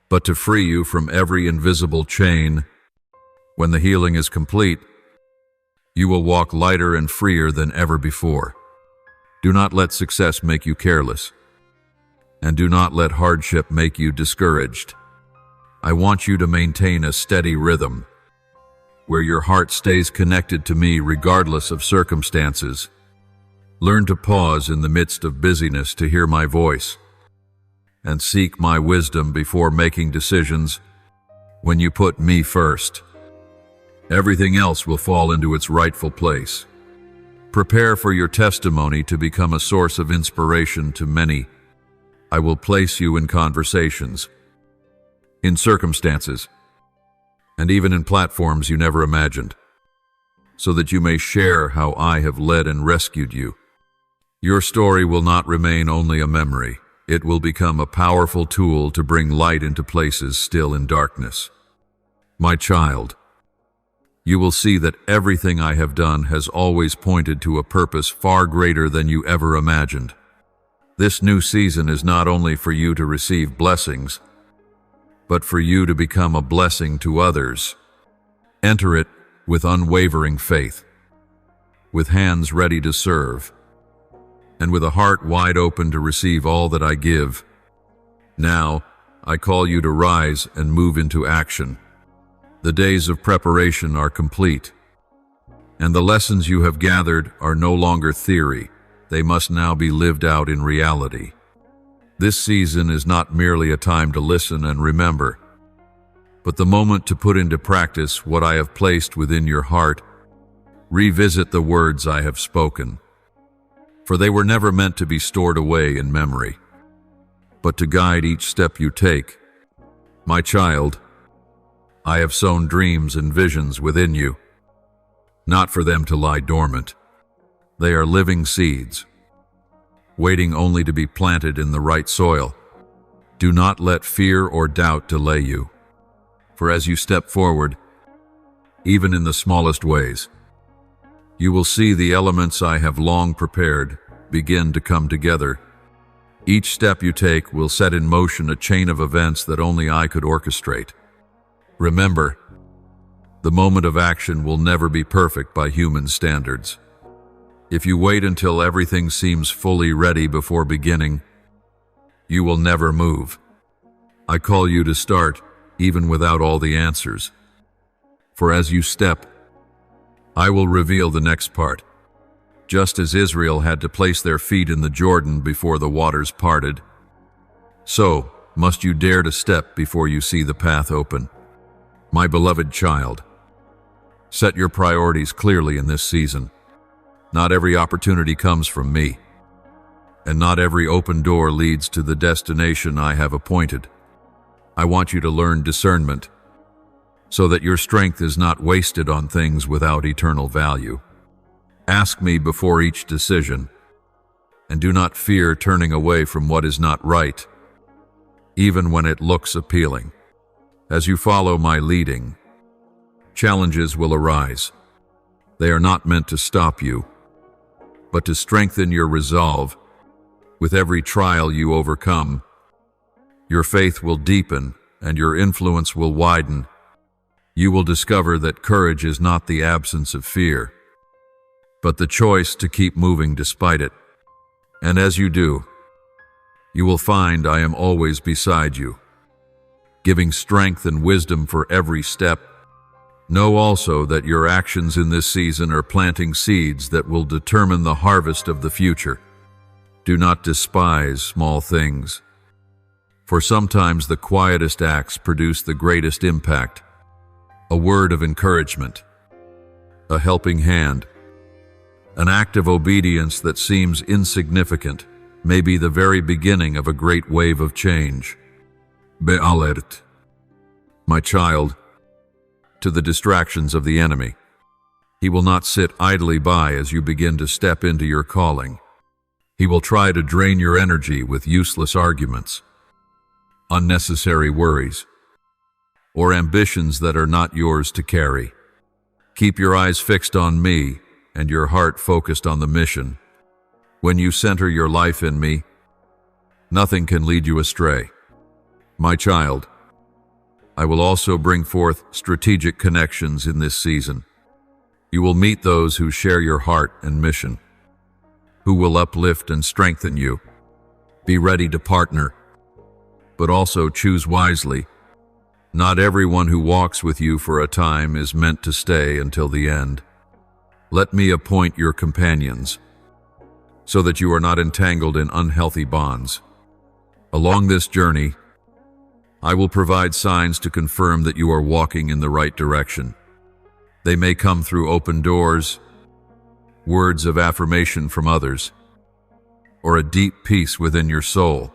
but to free you from every invisible chain. When the healing is complete, you will walk lighter and freer than ever before. Do not let success make you careless, and do not let hardship make you discouraged. I want you to maintain a steady rhythm, where your heart stays connected to me regardless of circumstances. Learn to pause in the midst of busyness to hear my voice, and seek my wisdom before making decisions. When you put me first, everything else will fall into its rightful place. Prepare for your testimony to become a source of inspiration to many. I will place you in conversations, in circumstances, and even in platforms you never imagined, so that you may share how I have led and rescued you. Your story will not remain only a memory. It will become a powerful tool to bring light into places still in darkness. My child, you will see that everything I have done has always pointed to a purpose far greater than you ever imagined. This new season is not only for you to receive blessings, but for you to become a blessing to others. Enter it with unwavering faith, with hands ready to serve, and with a heart wide open to receive all that I give. Now, I call you to rise and move into action. The days of preparation are complete, and the lessons you have gathered are no longer theory. They must now be lived out in reality. This season is not merely a time to listen and remember, but the moment to put into practice what I have placed within your heart. Revisit the words I have spoken. For they were never meant to be stored away in memory, but to guide each step you take. My child, I have sown dreams and visions within you, not for them to lie dormant. They are living seeds, waiting only to be planted in the right soil. Do not let fear or doubt delay you, for as you step forward, even in the smallest ways, you will see the elements I have long prepared begin to come together. Each step you take will set in motion a chain of events that only I could orchestrate. Remember, the moment of action will never be perfect by human standards. If you wait until everything seems fully ready before beginning, you will never move. I call you to start, even without all the answers. For as you step, I will reveal the next part. Just as Israel had to place their feet in the Jordan before the waters parted, so must you dare to step before you see the path open. My beloved child, set your priorities clearly in this season. Not every opportunity comes from me, and not every open door leads to the destination I have appointed. I want you to learn discernment, so that your strength is not wasted on things without eternal value. Ask me before each decision, and do not fear turning away from what is not right, even when it looks appealing. As you follow my leading, challenges will arise. They are not meant to stop you, but to strengthen your resolve. With every trial you overcome, your faith will deepen and your influence will widen. You will discover that courage is not the absence of fear, but the choice to keep moving despite it. And as you do, you will find I am always beside you, giving strength and wisdom for every step. Know also that your actions in this season are planting seeds that will determine the harvest of the future. Do not despise small things, for sometimes the quietest acts produce the greatest impact. A word of encouragement, a helping hand, an act of obedience that seems insignificant may be the very beginning of a great wave of change. Be alert, my child, to the distractions of the enemy. He will not sit idly by as you begin to step into your calling. He will try to drain your energy with useless arguments, unnecessary worries, or ambitions that are not yours to carry. Keep your eyes fixed on me and your heart focused on the mission. When you center your life in me, nothing can lead you astray. My child, I will also bring forth strategic connections in this season. You will meet those who share your heart and mission, who will uplift and strengthen you. Be ready to partner, but also choose wisely. Not everyone who walks with you for a time is meant to stay until the end. Let me appoint your companions, so that you are not entangled in unhealthy bonds. Along this journey, I will provide signs to confirm that you are walking in the right direction. They may come through open doors, words of affirmation from others, or a deep peace within your soul.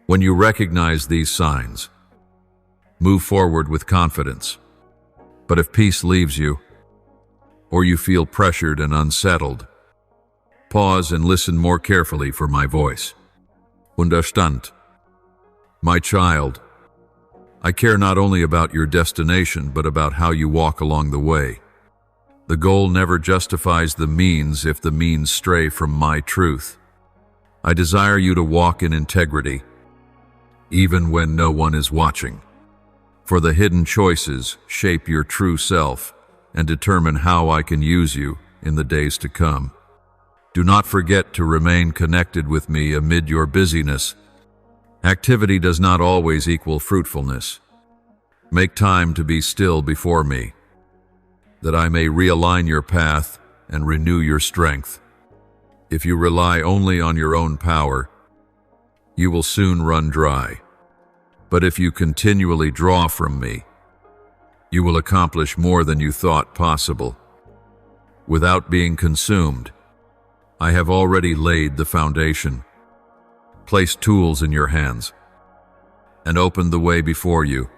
When you recognize these signs, move forward with confidence. But if peace leaves you, or you feel pressured and unsettled, pause and listen more carefully for my voice. Understand, my child, I care not only about your destination, but about how you walk along the way. The goal never justifies the means if the means stray from my truth. I desire you to walk in integrity, even when no one is watching. For the hidden choices shape your true self and determine how I can use you in the days to come. Do not forget to remain connected with me amid your busyness. Activity does not always equal fruitfulness. Make time to be still before me, that I may realign your path and renew your strength. If you rely only on your own power, you will soon run dry. But if you continually draw from me, you will accomplish more than you thought possible. Without being consumed, I have already laid the foundation, placed tools in your hands, and opened the way before you.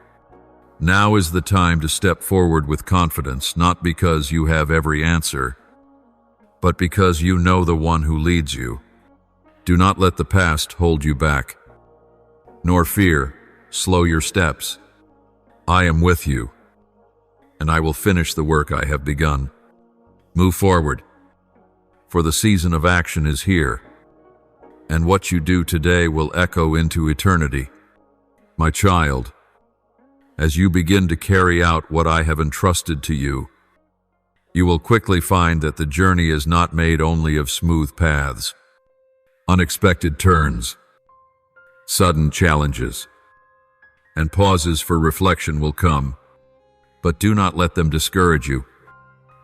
Now is the time to step forward with confidence, not because you have every answer, but because you know the one who leads you. Do not let the past hold you back, nor fear slow your steps. I am with you, and I will finish the work I have begun. Move forward, for the season of action is here, and what you do today will echo into eternity. My child, as you begin to carry out what I have entrusted to you, you will quickly find that the journey is not made only of smooth paths. Unexpected turns, sudden challenges, and pauses for reflection will come, but do not let them discourage you.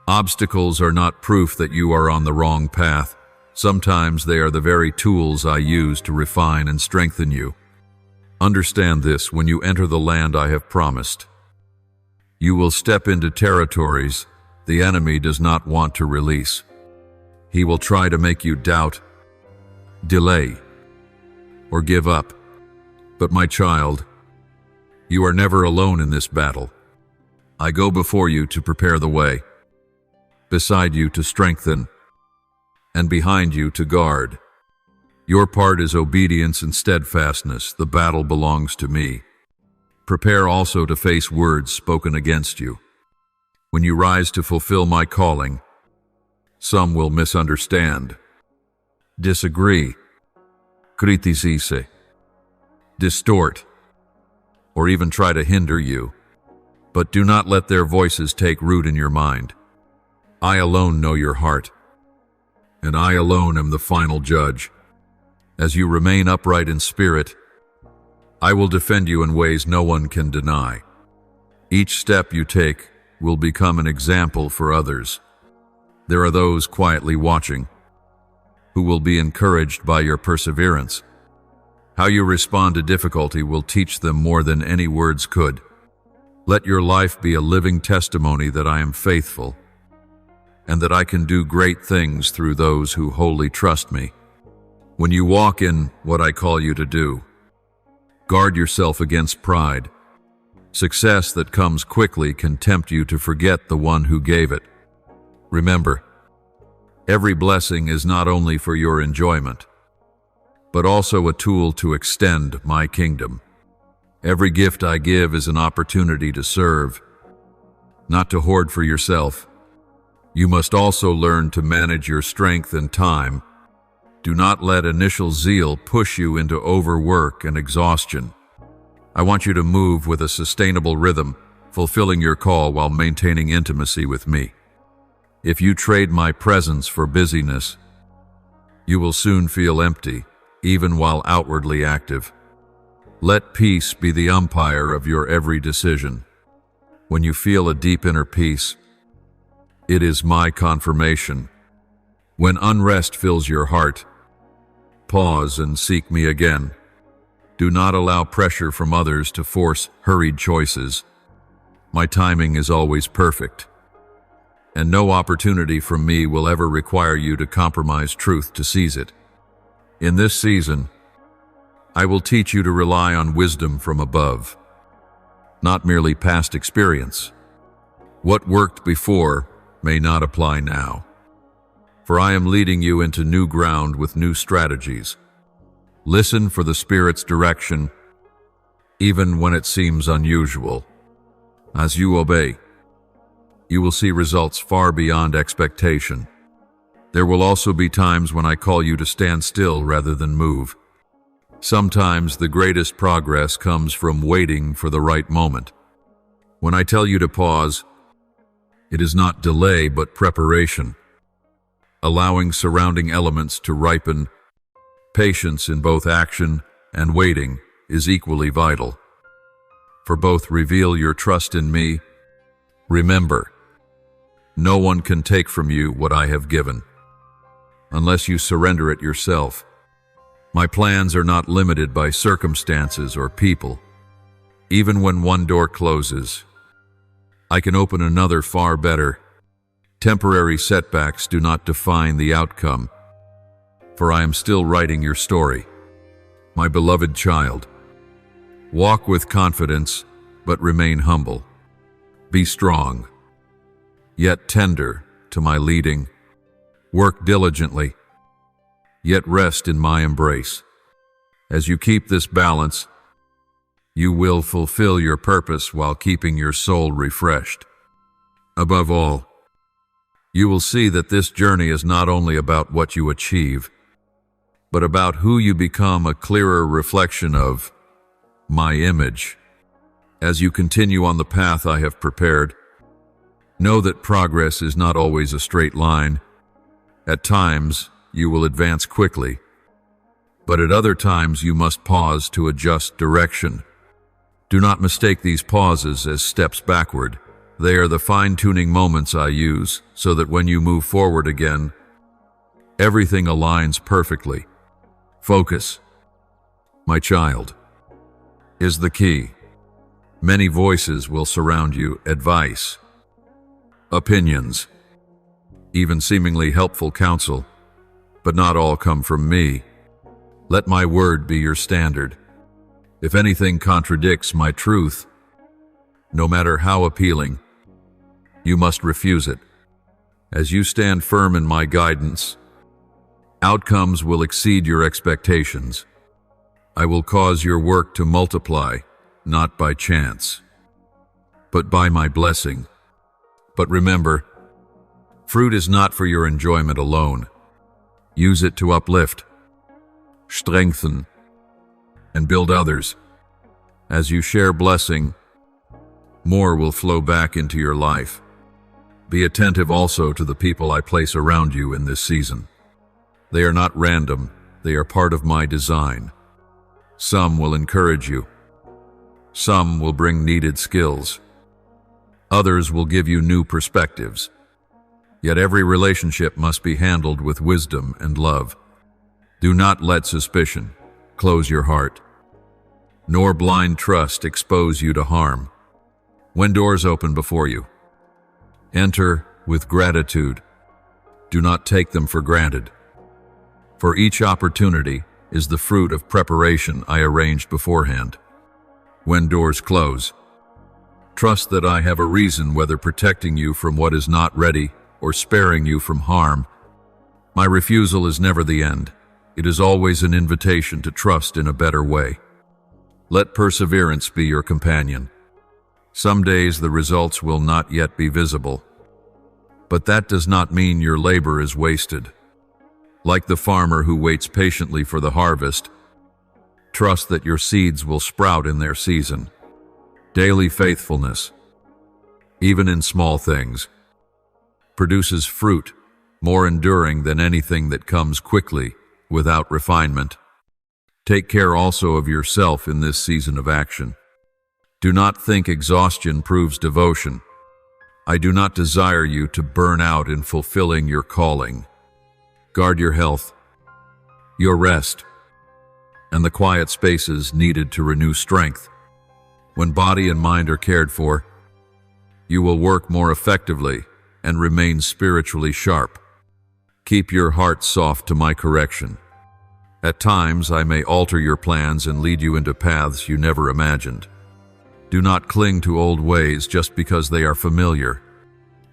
Obstacles are not proof that you are on the wrong path. Sometimes they are the very tools I use to refine and strengthen you. Understand this: when you enter the land I have promised, you will step into territories the enemy does not want to release. He will try to make you doubt, delay, or give up. But my child, you are never alone in this battle. I go before you to prepare the way, beside you to strengthen, and behind you to guard. Your part is obedience and steadfastness. The battle belongs to me. Prepare also to face words spoken against you. When you rise to fulfill my calling, some will misunderstand, disagree, criticize, distort, or even try to hinder you. But do not let their voices take root in your mind. I alone know your heart, and I alone am the final judge. As you remain upright in spirit, I will defend you in ways no one can deny. Each step you take will become an example for others. There are those quietly watching who will be encouraged by your perseverance. How you respond to difficulty will teach them more than any words could. Let your life be a living testimony that I am faithful and that I can do great things through those who wholly trust me. When you walk in what I call you to do, guard yourself against pride. Success that comes quickly can tempt you to forget the one who gave it. Remember, every blessing is not only for your enjoyment, but also a tool to extend my kingdom. Every gift I give is an opportunity to serve, not to hoard for yourself. You must also learn to manage your strength and time. Do not let initial zeal push you into overwork and exhaustion. I want you to move with a sustainable rhythm, fulfilling your call while maintaining intimacy with me. If you trade my presence for busyness, you will soon feel empty, even while outwardly active. Let peace be the umpire of your every decision. When you feel a deep inner peace, it is my confirmation. When unrest fills your heart, pause and seek me again. Do not allow pressure from others to force hurried choices. My timing is always perfect, and no opportunity from me will ever require you to compromise truth to seize it. In this season, I will teach you to rely on wisdom from above, not merely past experience. What worked before may not apply now, for I am leading you into new ground with new strategies. Listen for the Spirit's direction, even when it seems unusual. As you obey, you will see results far beyond expectation. There will also be times when I call you to stand still rather than move. Sometimes the greatest progress comes from waiting for the right moment. When I tell you to pause, it is not delay but preparation, allowing surrounding elements to ripen. Patience in both action and waiting is equally vital. For both reveal your trust in me. Remember, no one can take from you what I have given, unless you surrender it yourself. My plans are not limited by circumstances or people. Even when one door closes, I can open another far better. Temporary setbacks do not define the outcome. for I am still writing your story. My beloved child, walk with confidence, but remain humble. Be strong, yet tender to my leading. Work diligently, yet rest in my embrace. As you keep this balance, you will fulfill your purpose while keeping your soul refreshed. Above all, you will see that this journey is not only about what you achieve, but about who you become, a clearer reflection of my image. As you continue on the path I have prepared, know that progress is not always a straight line. At times, you will advance quickly, but at other times you must pause to adjust direction. Do not mistake these pauses as steps backward. They are the fine-tuning moments I use so that when you move forward again, everything aligns perfectly. Focus, my child, is the key. Many voices will surround you, advice, opinions, even seemingly helpful counsel, but not all come from me. Let my word be your standard. If anything contradicts my truth, no matter how appealing, you must refuse it. As you stand firm in my guidance, outcomes will exceed your expectations. I will cause your work to multiply, not by chance, but by my blessing. But remember, fruit is not for your enjoyment alone. Use it to uplift, strengthen, and build others. As you share blessing, more will flow back into your life. Be attentive also to the people I place around you in this season. They are not random, they are part of my design. Some will encourage you. Some will bring needed skills. Others will give you new perspectives. Yet every relationship must be handled with wisdom and love. Do not let suspicion close your heart, nor blind trust expose you to harm. When doors open before you, enter with gratitude. Do not take them for granted. For each opportunity is the fruit of preparation I arranged beforehand. When doors close, trust that I have a reason, whether protecting you from what is not ready or sparing you from harm. My refusal is never the end. It is always an invitation to trust in a better way. Let perseverance be your companion. Some days the results will not yet be visible, but that does not mean your labor is wasted. Like the farmer who waits patiently for the harvest, trust that your seeds will sprout in their season. Daily faithfulness, even in small things, produces fruit more enduring than anything that comes quickly without refinement. Take care also of yourself in this season of action. Do not think exhaustion proves devotion. I do not desire you to burn out in fulfilling your calling. Guard your health, your rest, and the quiet spaces needed to renew strength. When body and mind are cared for, you will work more effectively and remain spiritually sharp. Keep your heart soft to my correction. At times, I may alter your plans and lead you into paths you never imagined. Do not cling to old ways just because they are familiar.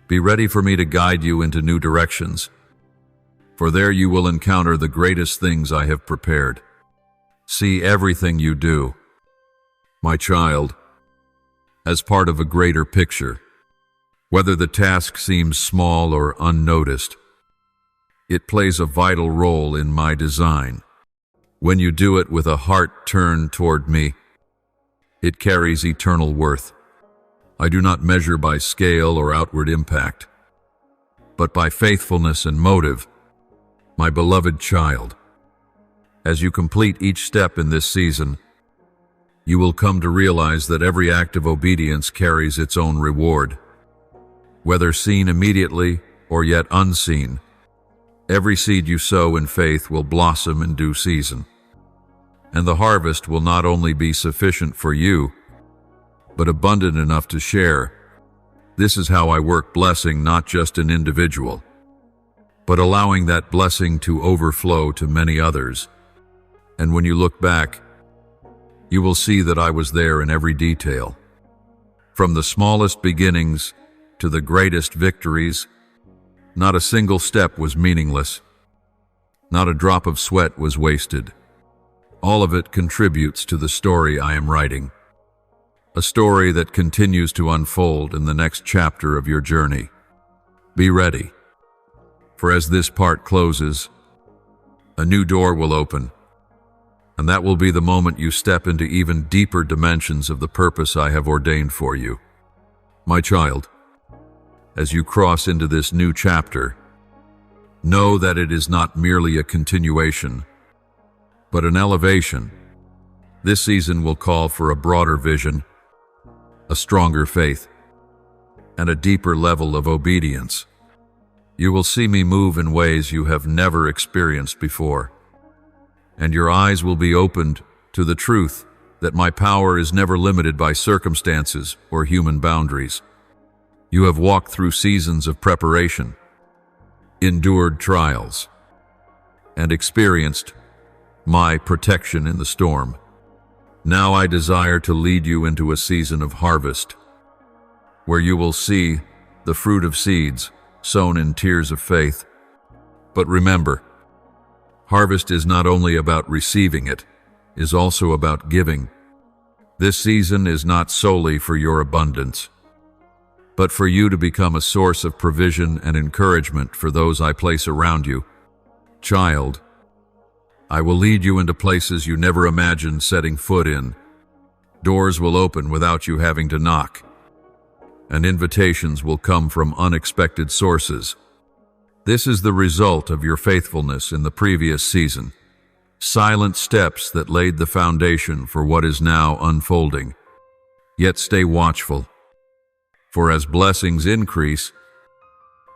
Be ready for me to guide you into new directions, for there you will encounter the greatest things I have prepared. See everything you do, my child, as part of a greater picture. Whether the task seems small or unnoticed, it plays a vital role in my design. When you do it with a heart turned toward me, it carries eternal worth. I do not measure by scale or outward impact, but by faithfulness and motive, my beloved child. As you complete each step in this season, you will come to realize that every act of obedience carries its own reward. Whether seen immediately or yet unseen, every seed you sow in faith will blossom in due season. And the harvest will not only be sufficient for you, but abundant enough to share. This is how I work blessing not just an individual, but allowing that blessing to overflow to many others. And when you look back, you will see that I was there in every detail. From the smallest beginnings to the greatest victories, not a single step was meaningless. Not a drop of sweat was wasted. All of it contributes to the story I am writing. A story that continues to unfold in the next chapter of your journey. Be ready, for as this part closes, a new door will open, and that will be the moment you step into even deeper dimensions of the purpose I have ordained for you. My child, as you cross into this new chapter, know that it is not merely a continuation, but an elevation. This season will call for a broader vision, a stronger faith, and a deeper level of obedience. You will see me move in ways you have never experienced before, and your eyes will be opened to the truth that my power is never limited by circumstances or human boundaries. You have walked through seasons of preparation, endured trials, and experienced my protection in the storm. Now I desire to lead you into a season of harvest, where you will see the fruit of seeds sown in tears of faith. But remember, harvest is not only about receiving, it is also about giving. This season is not solely for your abundance, but for you to become a source of provision and encouragement for those I place around you. Child, I will lead you into places you never imagined setting foot in. Doors will open without you having to knock, and invitations will come from unexpected sources. This is the result of your faithfulness in the previous season. Silent steps that laid the foundation for what is now unfolding. Yet stay watchful, for as blessings increase,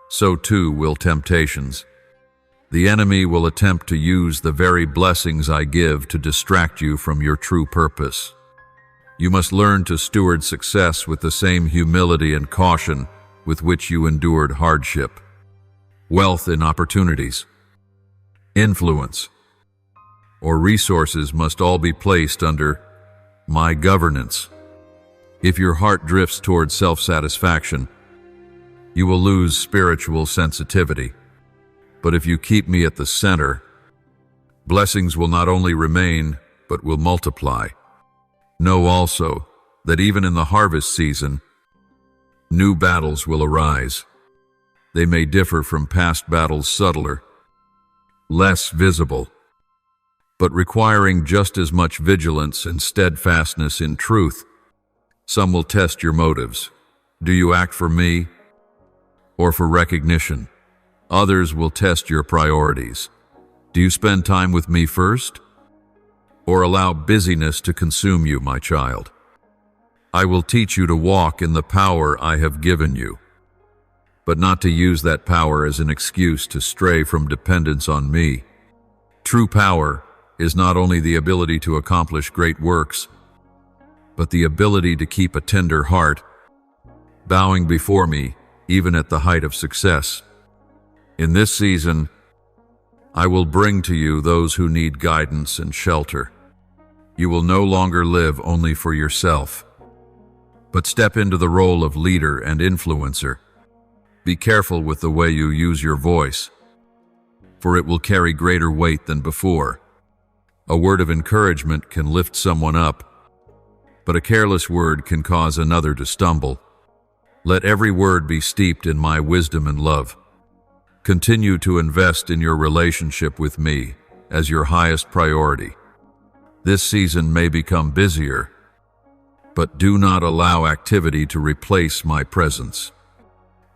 so too will temptations. The enemy will attempt to use the very blessings I give to distract you from your true purpose. You must learn to steward success with the same humility and caution with which you endured hardship. Wealth and opportunities, influence, or resources must all be placed under my governance. If your heart drifts toward self-satisfaction, you will lose spiritual sensitivity. But if you keep me at the center, blessings will not only remain, but will multiply. Know also that even in the harvest season, new battles will arise. They may differ from past battles, subtler, less visible, but requiring just as much vigilance and steadfastness in truth. Some will test your motives. Do you act for me or for recognition? Others will test your priorities. Do you spend time with me first, or allow busyness to consume you, my child? I will teach you to walk in the power I have given you, but not to use that power as an excuse to stray from dependence on me. True power is not only the ability to accomplish great works, but the ability to keep a tender heart, bowing before me even at the height of success. In this season, I will bring to you those who need guidance and shelter. You will no longer live only for yourself, but step into the role of leader and influencer. Be careful with the way you use your voice, for it will carry greater weight than before. A word of encouragement can lift someone up, but a careless word can cause another to stumble. Let every word be steeped in my wisdom and love. Continue to invest in your relationship with me as your highest priority. This season may become busier, but do not allow activity to replace my presence.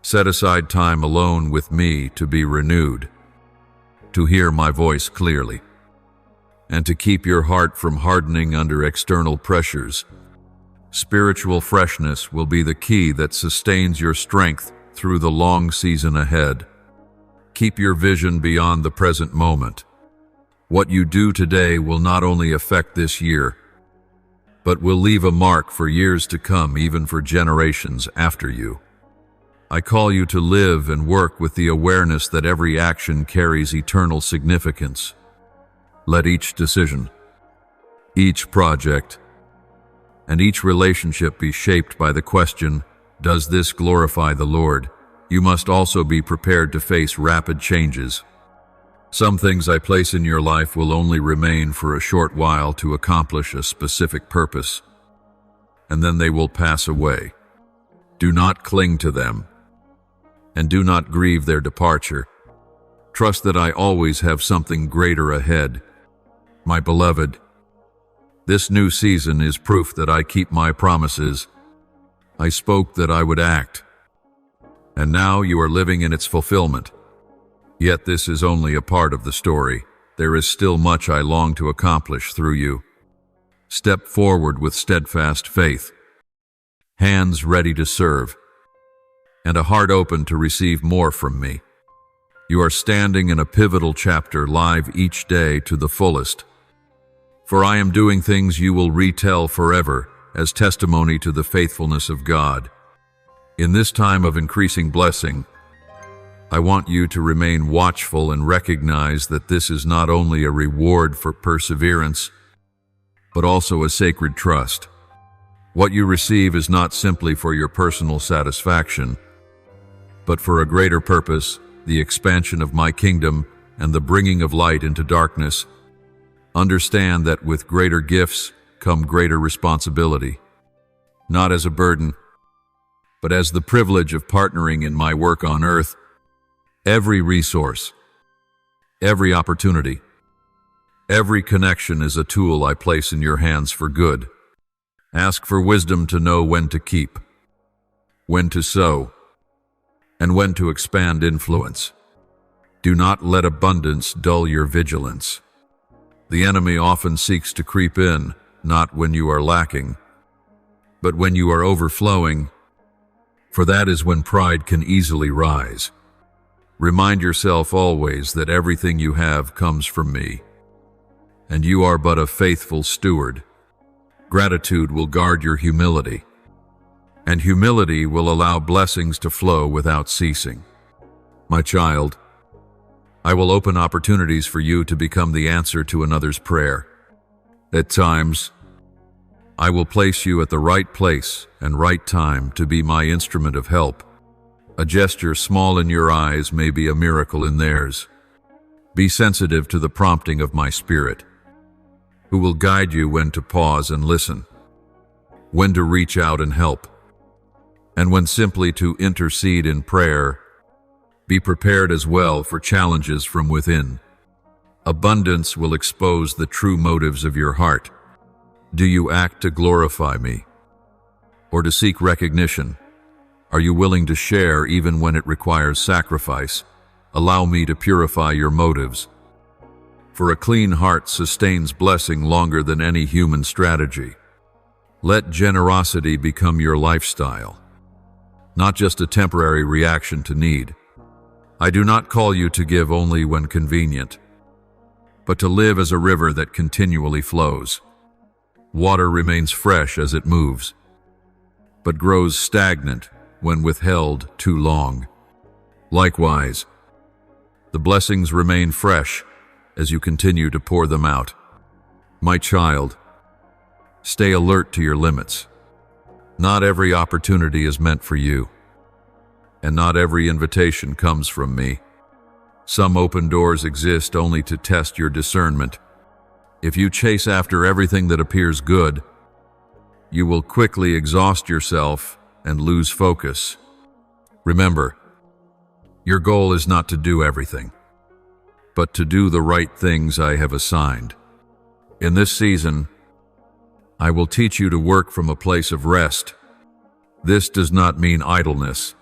Set aside time alone with me to be renewed, to hear my voice clearly, and to keep your heart from hardening under external pressures. Spiritual freshness will be the key that sustains your strength through the long season ahead. Keep your vision beyond the present moment. What you do today will not only affect this year, but will leave a mark for years to come, even for generations after you. I call you to live and work with the awareness that every action carries eternal significance. Let each decision, each project, and each relationship be shaped by the question, does this glorify the Lord? You must also be prepared to face rapid changes. Some things I place in your life will only remain for a short while to accomplish a specific purpose, and then they will pass away. Do not cling to them, and do not grieve their departure. Trust that I always have something greater ahead. My beloved, this new season is proof that I keep my promises. I spoke that I would act, and now you are living in its fulfillment. Yet this is only a part of the story. There is still much I long to accomplish through you. Step forward with steadfast faith, hands ready to serve, and a heart open to receive more from me. You are standing in a pivotal chapter, live each day to the fullest. For I am doing things you will retell forever as testimony to the faithfulness of God. In this time of increasing blessing, I want you to remain watchful and recognize that this is not only a reward for perseverance, but also a sacred trust. What you receive is not simply for your personal satisfaction, but for a greater purpose, the expansion of my kingdom and the bringing of light into darkness. Understand that with greater gifts come greater responsibility, not as a burden, but as the privilege of partnering in my work on earth. Every resource, every opportunity, every connection is a tool I place in your hands for good. Ask for wisdom to know when to keep, when to sow, and when to expand influence. Do not let abundance dull your vigilance. The enemy often seeks to creep in, not when you are lacking, but when you are overflowing, for that is when pride can easily rise. Remind yourself always that everything you have comes from me, and you are but a faithful steward. Gratitude will guard your humility, and humility will allow blessings to flow without ceasing. My child, I will open opportunities for you to become the answer to another's prayer. At times, I will place you at the right place and right time to be my instrument of help. A gesture small in your eyes may be a miracle in theirs. Be sensitive to the prompting of my Spirit, who will guide you when to pause and listen, when to reach out and help, and when simply to intercede in prayer. Be prepared as well for challenges from within. Abundance will expose the true motives of your heart. Do you act to glorify me, or to seek recognition? Are you willing to share even when it requires sacrifice? Allow me to purify your motives. For a clean heart sustains blessing longer than any human strategy. Let generosity become your lifestyle, not just a temporary reaction to need. I do not call you to give only when convenient, but to live as a river that continually flows. Water remains fresh as it moves, but grows stagnant when withheld too long. Likewise, the blessings remain fresh as you continue to pour them out. My child, stay alert to your limits. Not every opportunity is meant for you, and not every invitation comes from me. Some open doors exist only to test your discernment. If you chase after everything that appears good, you will quickly exhaust yourself and lose focus. Remember, your goal is not to do everything, but to do the right things I have assigned. In this season, I will teach you to work from a place of rest. This does not mean idleness,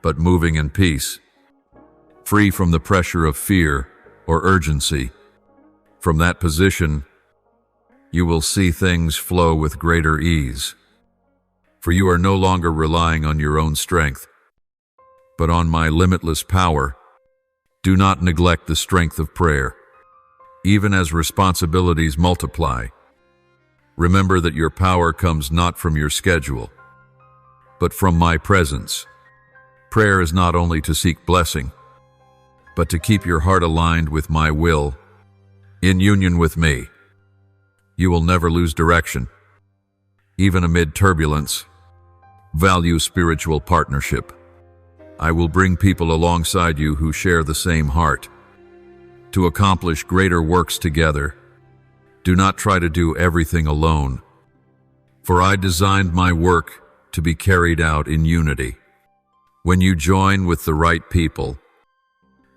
but moving in peace, free from the pressure of fear or urgency. From that position, you will see things flow with greater ease, for you are no longer relying on your own strength, but on my limitless power. Do not neglect the strength of prayer. Even as responsibilities multiply, remember that your power comes not from your schedule, but from my presence. Prayer is not only to seek blessing, but to keep your heart aligned with my will, in union with me. You will never lose direction, even amid turbulence. Value spiritual partnership. I will bring people alongside you who share the same heart, to accomplish greater works together. Do not try to do everything alone, for I designed my work to be carried out in unity. When you join with the right people,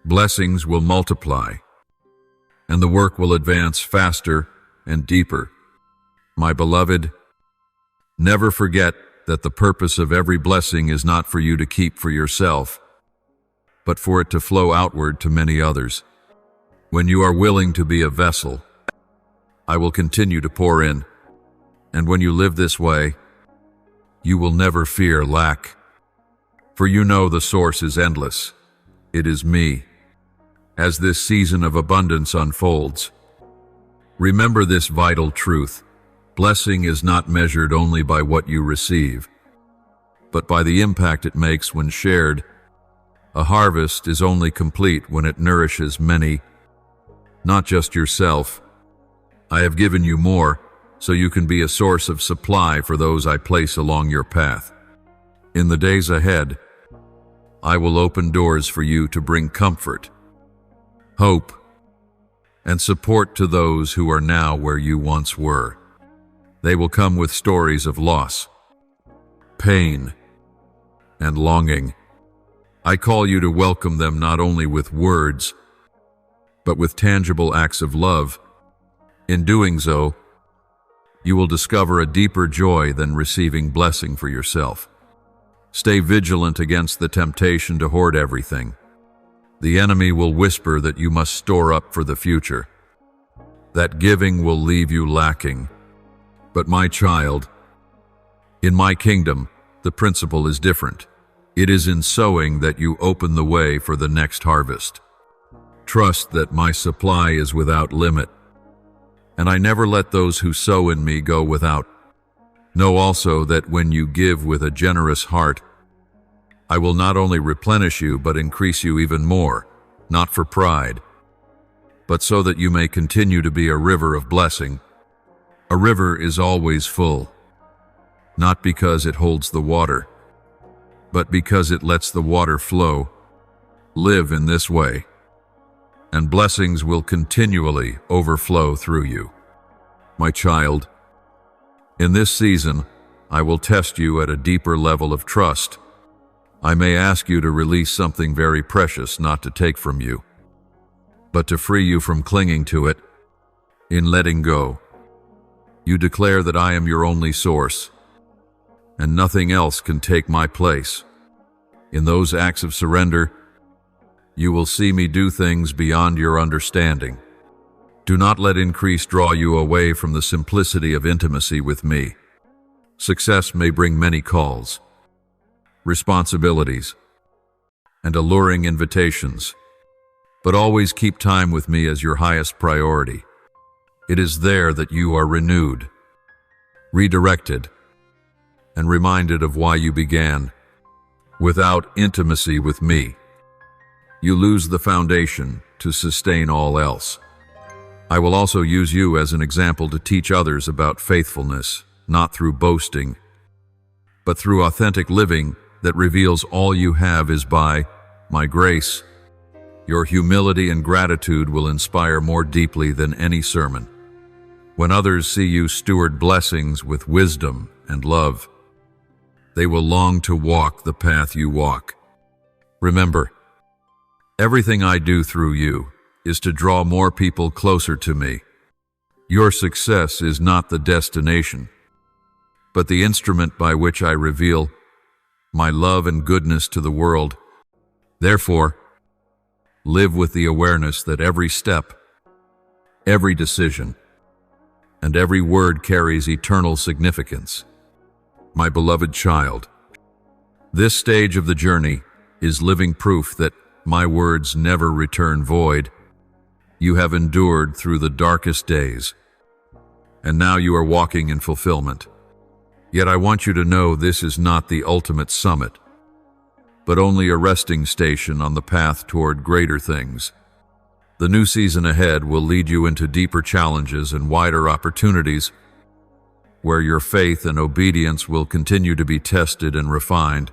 blessings will multiply, and the work will advance faster and deeper. My beloved, never forget that the purpose of every blessing is not for you to keep for yourself, but for it to flow outward to many others. When you are willing to be a vessel, I will continue to pour in, and when you live this way, you will never fear lack. For you know the source is endless. It is me. As this season of abundance unfolds, remember this vital truth. Blessing is not measured only by what you receive, but by the impact it makes when shared. A harvest is only complete when it nourishes many, not just yourself. I have given you more, so you can be a source of supply for those I place along your path. In the days ahead, I will open doors for you to bring comfort, hope, and support to those who are now where you once were. They will come with stories of loss, pain, and longing. I call you to welcome them not only with words, but with tangible acts of love. In doing so, you will discover a deeper joy than receiving blessing for yourself. Stay vigilant against the temptation to hoard everything. The enemy will whisper that you must store up for the future, that giving will leave you lacking. But my child, in my kingdom, the principle is different. It is in sowing that you open the way for the next harvest. Trust that my supply is without limit, and I never let those who sow in me go without. Know also that when you give with a generous heart, I will not only replenish you but increase you even more, not for pride, but so that you may continue to be a river of blessing. A river is always full, not because it holds the water, but because it lets the water flow. Live in this way, and blessings will continually overflow through you. My child, in this season, I will test you at a deeper level of trust. I may ask you to release something very precious, not to take from you, but to free you from clinging to it. In letting go, you declare that I am your only source, and nothing else can take my place. In those acts of surrender, you will see me do things beyond your understanding. Do not let increase draw you away from the simplicity of intimacy with me. Success may bring many calls, responsibilities, and alluring invitations, but always keep time with me as your highest priority. It is there that you are renewed, redirected, and reminded of why you began. Without intimacy with me, you lose the foundation to sustain all else. I will also use you as an example to teach others about faithfulness, not through boasting, but through authentic living that reveals all you have is by my grace. Your humility and gratitude will inspire more deeply than any sermon. When others see you steward blessings with wisdom and love, they will long to walk the path you walk. Remember, everything I do through you is to draw more people closer to me. Your success is not the destination, but the instrument by which I reveal my love and goodness to the world. Therefore, live with the awareness that every step, every decision, and every word carries eternal significance. My beloved child, this stage of the journey is living proof that my words never return void. You have endured through the darkest days, and now you are walking in fulfillment. Yet I want you to know this is not the ultimate summit. but only a resting station on the path toward greater things. The new season ahead will lead you into deeper challenges and wider opportunities, where your faith and obedience will continue to be tested and refined.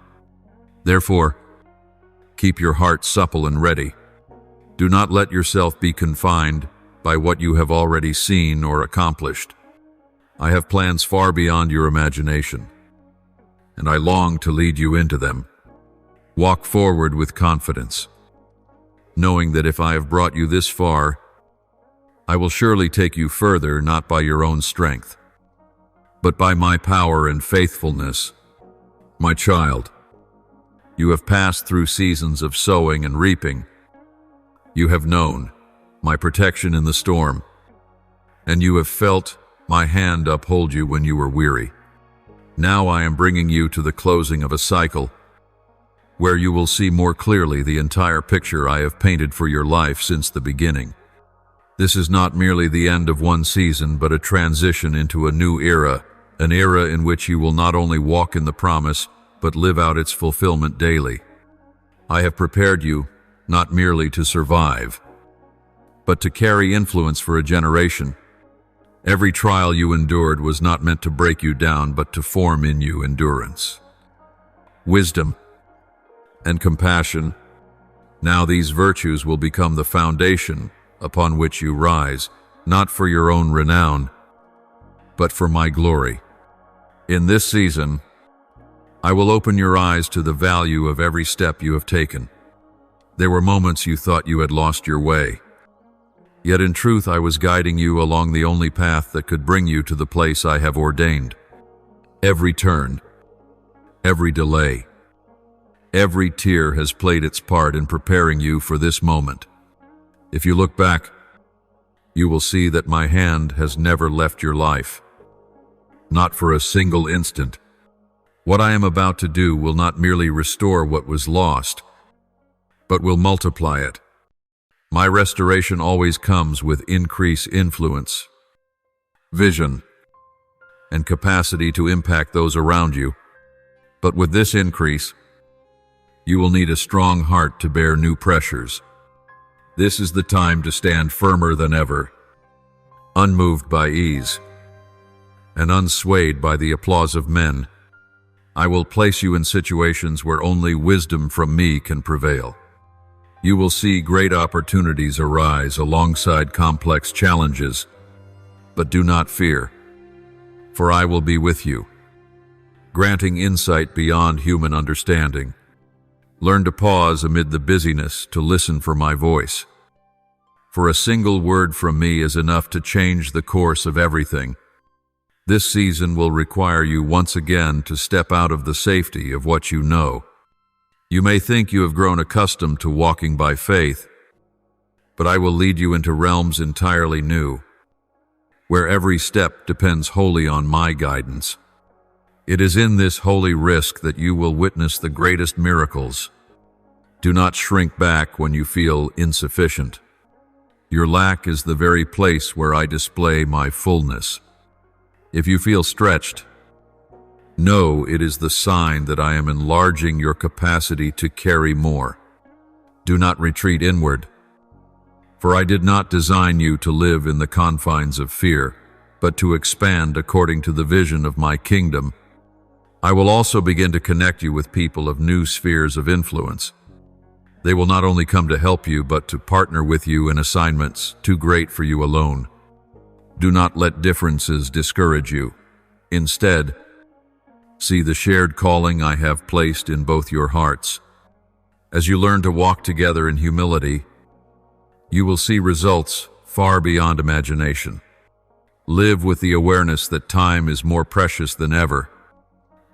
Therefore, keep your heart supple and ready. Do not let yourself be confined by what you have already seen or accomplished. I have plans far beyond your imagination, and I long to lead you into them. Walk forward with confidence, knowing that if I have brought you this far, I will surely take you further, not by your own strength, but by my power and faithfulness. My child, you have passed through seasons of sowing and reaping. You have known my protection in the storm, and you have felt my hand uphold you when you were weary. Now I am bringing you to the closing of a cycle, where you will see more clearly the entire picture I have painted for your life since the beginning. This is not merely the end of one season, but a transition into a new era, an era in which you will not only walk in the promise, but live out its fulfillment daily. I have prepared you not merely to survive, but to carry influence for a generation. Every trial you endured was not meant to break you down, but to form in you endurance, wisdom, and compassion. Now these virtues will become the foundation upon which you rise, not for your own renown, but for my glory. In this season, I will open your eyes to the value of every step you have taken. There were moments you thought you had lost your way, yet in truth I was guiding you along the only path that could bring you to the place I have ordained. Every turn, every delay, every tear has played its part in preparing you for this moment. If you look back, you will see that my hand has never left your life, not for a single instant. What I am about to do will not merely restore what was lost, but will multiply it. My restoration always comes with increased influence, vision, and capacity to impact those around you. But with this increase, you will need a strong heart to bear new pressures. This is the time to stand firmer than ever, unmoved by ease, and unswayed by the applause of men. I will place you in situations where only wisdom from me can prevail. You will see great opportunities arise alongside complex challenges, but do not fear, for I will be with you, granting insight beyond human understanding. Learn to pause amid the busyness to listen for my voice. For a single word from me is enough to change the course of everything. This season will require you once again to step out of the safety of what you know. You may think you have grown accustomed to walking by faith, but I will lead you into realms entirely new, where every step depends wholly on my guidance. It is in this holy risk that you will witness the greatest miracles. Do not shrink back when you feel insufficient. Your lack is the very place where I display my fullness. If you feel stretched, know it is the sign that I am enlarging your capacity to carry more. Do not retreat inward, for I did not design you to live in the confines of fear, but to expand according to the vision of my kingdom. I will also begin to connect you with people of new spheres of influence. They will not only come to help you, but to partner with you in assignments too great for you alone. Do not let differences discourage you. Instead, see the shared calling I have placed in both your hearts. As you learn to walk together in humility, you will see results far beyond imagination. Live with the awareness that time is more precious than ever.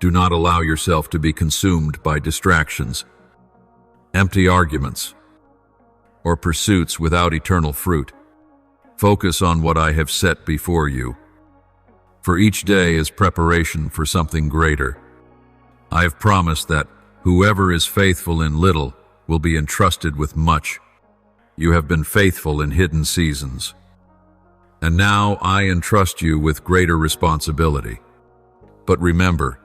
Do not allow yourself to be consumed by distractions, empty arguments, or pursuits without eternal fruit. Focus on what I have set before you, for each day is preparation for something greater. I have promised that whoever is faithful in little will be entrusted with much. You have been faithful in hidden seasons, and now I entrust you with greater responsibility. But remember,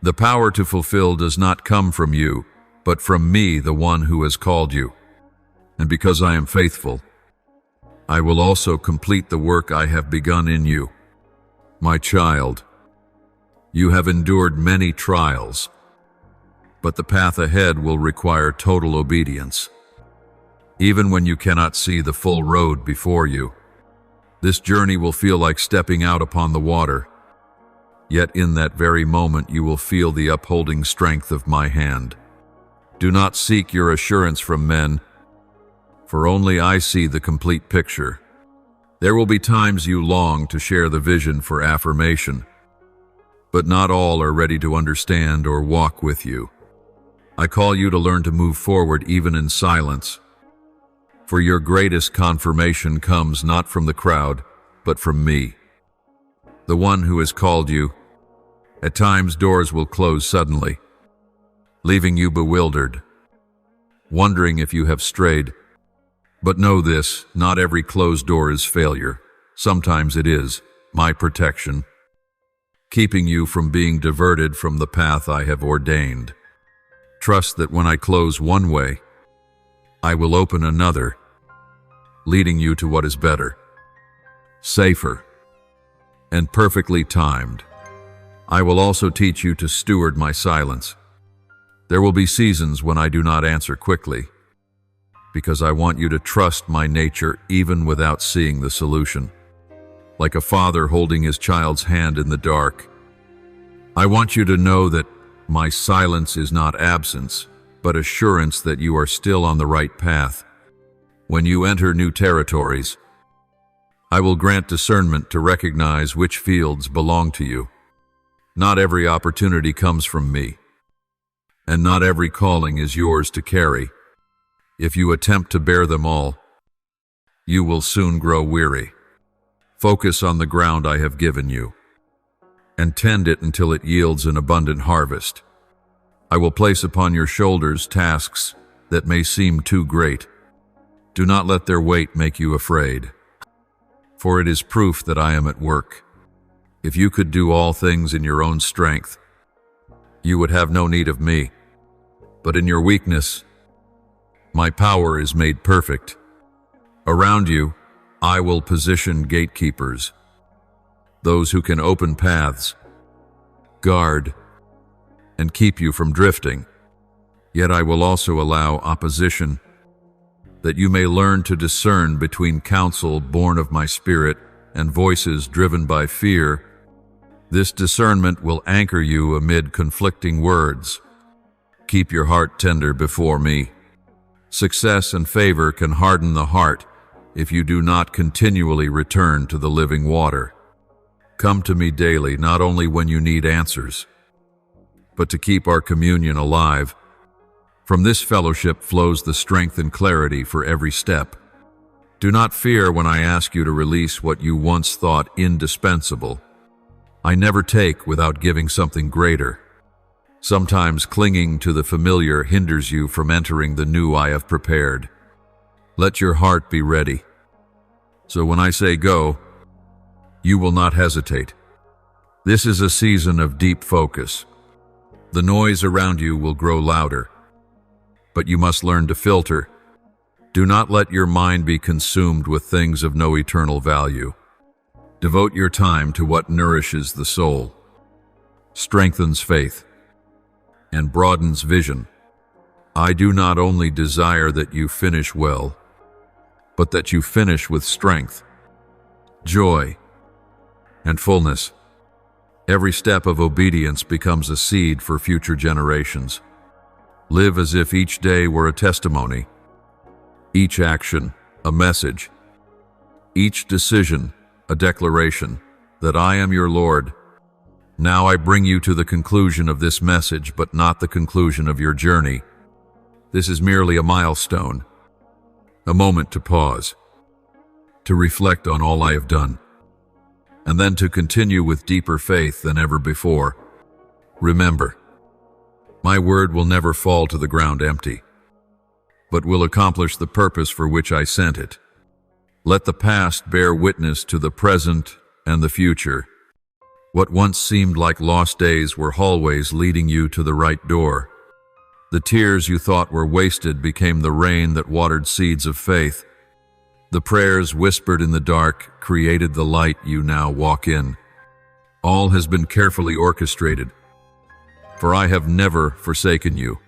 the power to fulfill does not come from you, but from me, the one who has called you. And because I am faithful, I will also complete the work I have begun in you. My child, you have endured many trials, but the path ahead will require total obedience. Even when you cannot see the full road before you, this journey will feel like stepping out upon the water. Yet in that very moment you will feel the upholding strength of my hand. Do not seek your assurance from men, for only I see the complete picture. There will be times you long to share the vision for affirmation, but not all are ready to understand or walk with you. I call you to learn to move forward even in silence, for your greatest confirmation comes not from the crowd, but from me, the one who has called you. At times doors will close suddenly, leaving you bewildered, wondering if you have strayed. But know this, not every closed door is failure. Sometimes it is my protection, keeping you from being diverted from the path I have ordained. Trust that when I close one way, I will open another, leading you to what is better, safer, and perfectly timed. I will also teach you to steward my silence. There will be seasons when I do not answer quickly, because I want you to trust my nature even without seeing the solution. Like a father holding his child's hand in the dark, I want you to know that my silence is not absence, but assurance that you are still on the right path. When you enter new territories, I will grant discernment to recognize which fields belong to you. Not every opportunity comes from me, and not every calling is yours to carry. If you attempt to bear them all, you will soon grow weary. Focus on the ground I have given you, and tend it until it yields an abundant harvest. I will place upon your shoulders tasks that may seem too great. Do not let their weight make you afraid, for it is proof that I am at work. If you could do all things in your own strength, you would have no need of me. But in your weakness, my power is made perfect. Around you, I will position gatekeepers, those who can open paths, guard, and keep you from drifting. Yet I will also allow opposition, that you may learn to discern between counsel born of my spirit and voices driven by fear. This discernment will anchor you amid conflicting words. Keep your heart tender before me. Success and favor can harden the heart if you do not continually return to the living water. Come to me daily, not only when you need answers, but to keep our communion alive. From this fellowship flows the strength and clarity for every step. Do not fear when I ask you to release what you once thought indispensable. I never take without giving something greater. Sometimes clinging to the familiar hinders you from entering the new I have prepared. Let your heart be ready, so when I say go, you will not hesitate. This is a season of deep focus. The noise around you will grow louder, but you must learn to filter. Do not let your mind be consumed with things of no eternal value. Devote your time to what nourishes the soul, strengthens faith, and broadens vision. I do not only desire that you finish well, but that you finish with strength, joy, and fullness. Every step of obedience becomes a seed for future generations. Live as if each day were a testimony, each action a message, each decision a declaration that I am your Lord. Now I bring you to the conclusion of this message, but not the conclusion of your journey. This is merely a milestone, a moment to pause, to reflect on all I have done, and then to continue with deeper faith than ever before. Remember, my word will never fall to the ground empty, but will accomplish the purpose for which I sent it. Let the past bear witness to the present and the future. What once seemed like lost days were hallways leading you to the right door. The tears you thought were wasted became the rain that watered seeds of faith. The prayers whispered in the dark created the light you now walk in. All has been carefully orchestrated, for I have never forsaken you,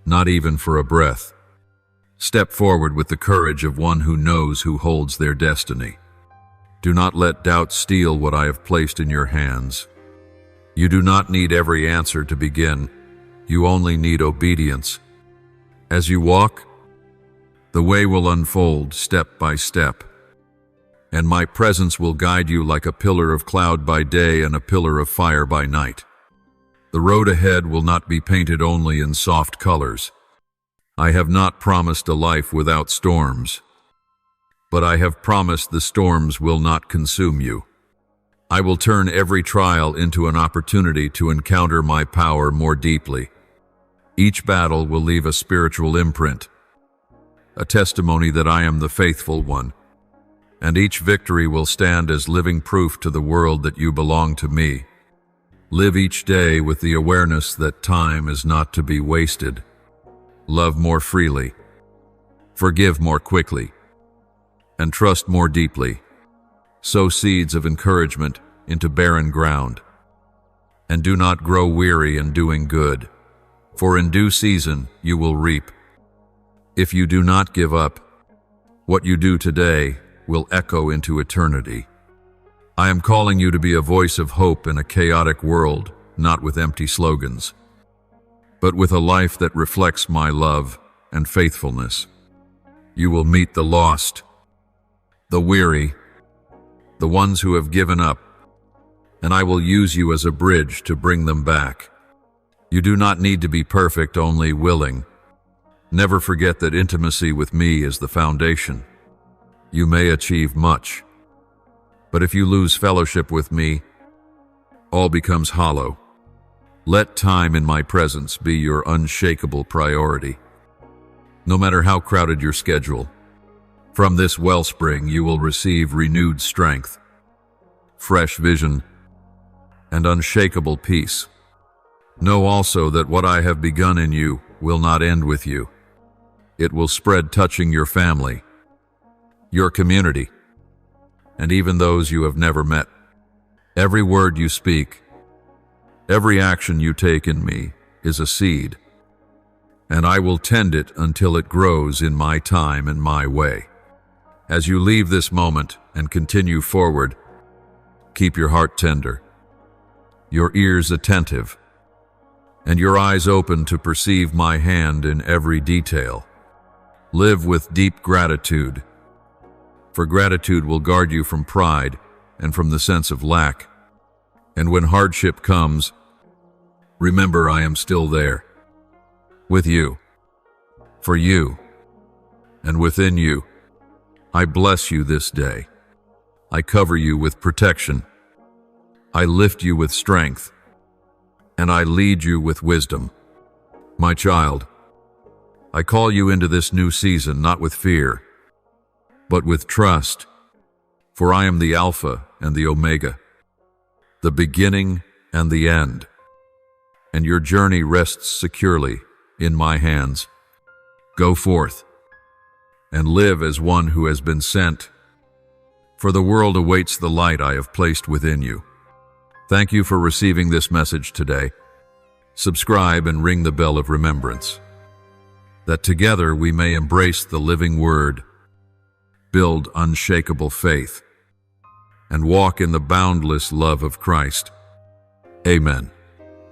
not even for a breath. Step forward with the courage of one who knows who holds their destiny. Do not let doubt steal what I have placed in your hands. You do not need every answer to begin. You only need obedience. As you walk, the way will unfold step by step, and my presence will guide you like a pillar of cloud by day and a pillar of fire by night. The road ahead will not be painted only in soft colors. I have not promised a life without storms, but I have promised the storms will not consume you. I will turn every trial into an opportunity to encounter my power more deeply. Each battle will leave a spiritual imprint, a testimony that I am the faithful one, and each victory will stand as living proof to the world that you belong to me. Live each day with the awareness that time is not to be wasted. Love more freely, forgive more quickly, and trust more deeply. Sow seeds of encouragement into barren ground, and do not grow weary in doing good, for in due season you will reap. If you do not give up, what you do today will echo into eternity. I am calling you to be a voice of hope in a chaotic world, not with empty slogans, but with a life that reflects my love and faithfulness. You will meet the lost, the weary, the ones who have given up, and I will use you as a bridge to bring them back. You do not need to be perfect, only willing. Never forget that intimacy with me is the foundation. You may achieve much, but if you lose fellowship with me, all becomes hollow. Let time in my presence be your unshakable priority. No matter how crowded your schedule, from this wellspring you will receive renewed strength, fresh vision, and unshakable peace. Know also that what I have begun in you will not end with you. It will spread, touching your family, your community, and even those you have never met. Every word you speak, every action you take in me is a seed, and I will tend it until it grows in my time and my way. As you leave this moment and continue forward, keep your heart tender, your ears attentive, and your eyes open to perceive my hand in every detail. Live with deep gratitude, for gratitude will guard you from pride and from the sense of lack. And when hardship comes, remember I am still there, with you, for you, and within you. I bless you this day. I cover you with protection. I lift you with strength, and I lead you with wisdom. My child, I call you into this new season not with fear, but with trust, for I am the Alpha and the Omega, the beginning and the end, and your journey rests securely in my hands. Go forth and live as one who has been sent, for the world awaits the light I have placed within you. Thank you for receiving this message today. Subscribe and ring the bell of remembrance, that together we may embrace the living word, build unshakable faith, and walk in the boundless love of Christ. Amen.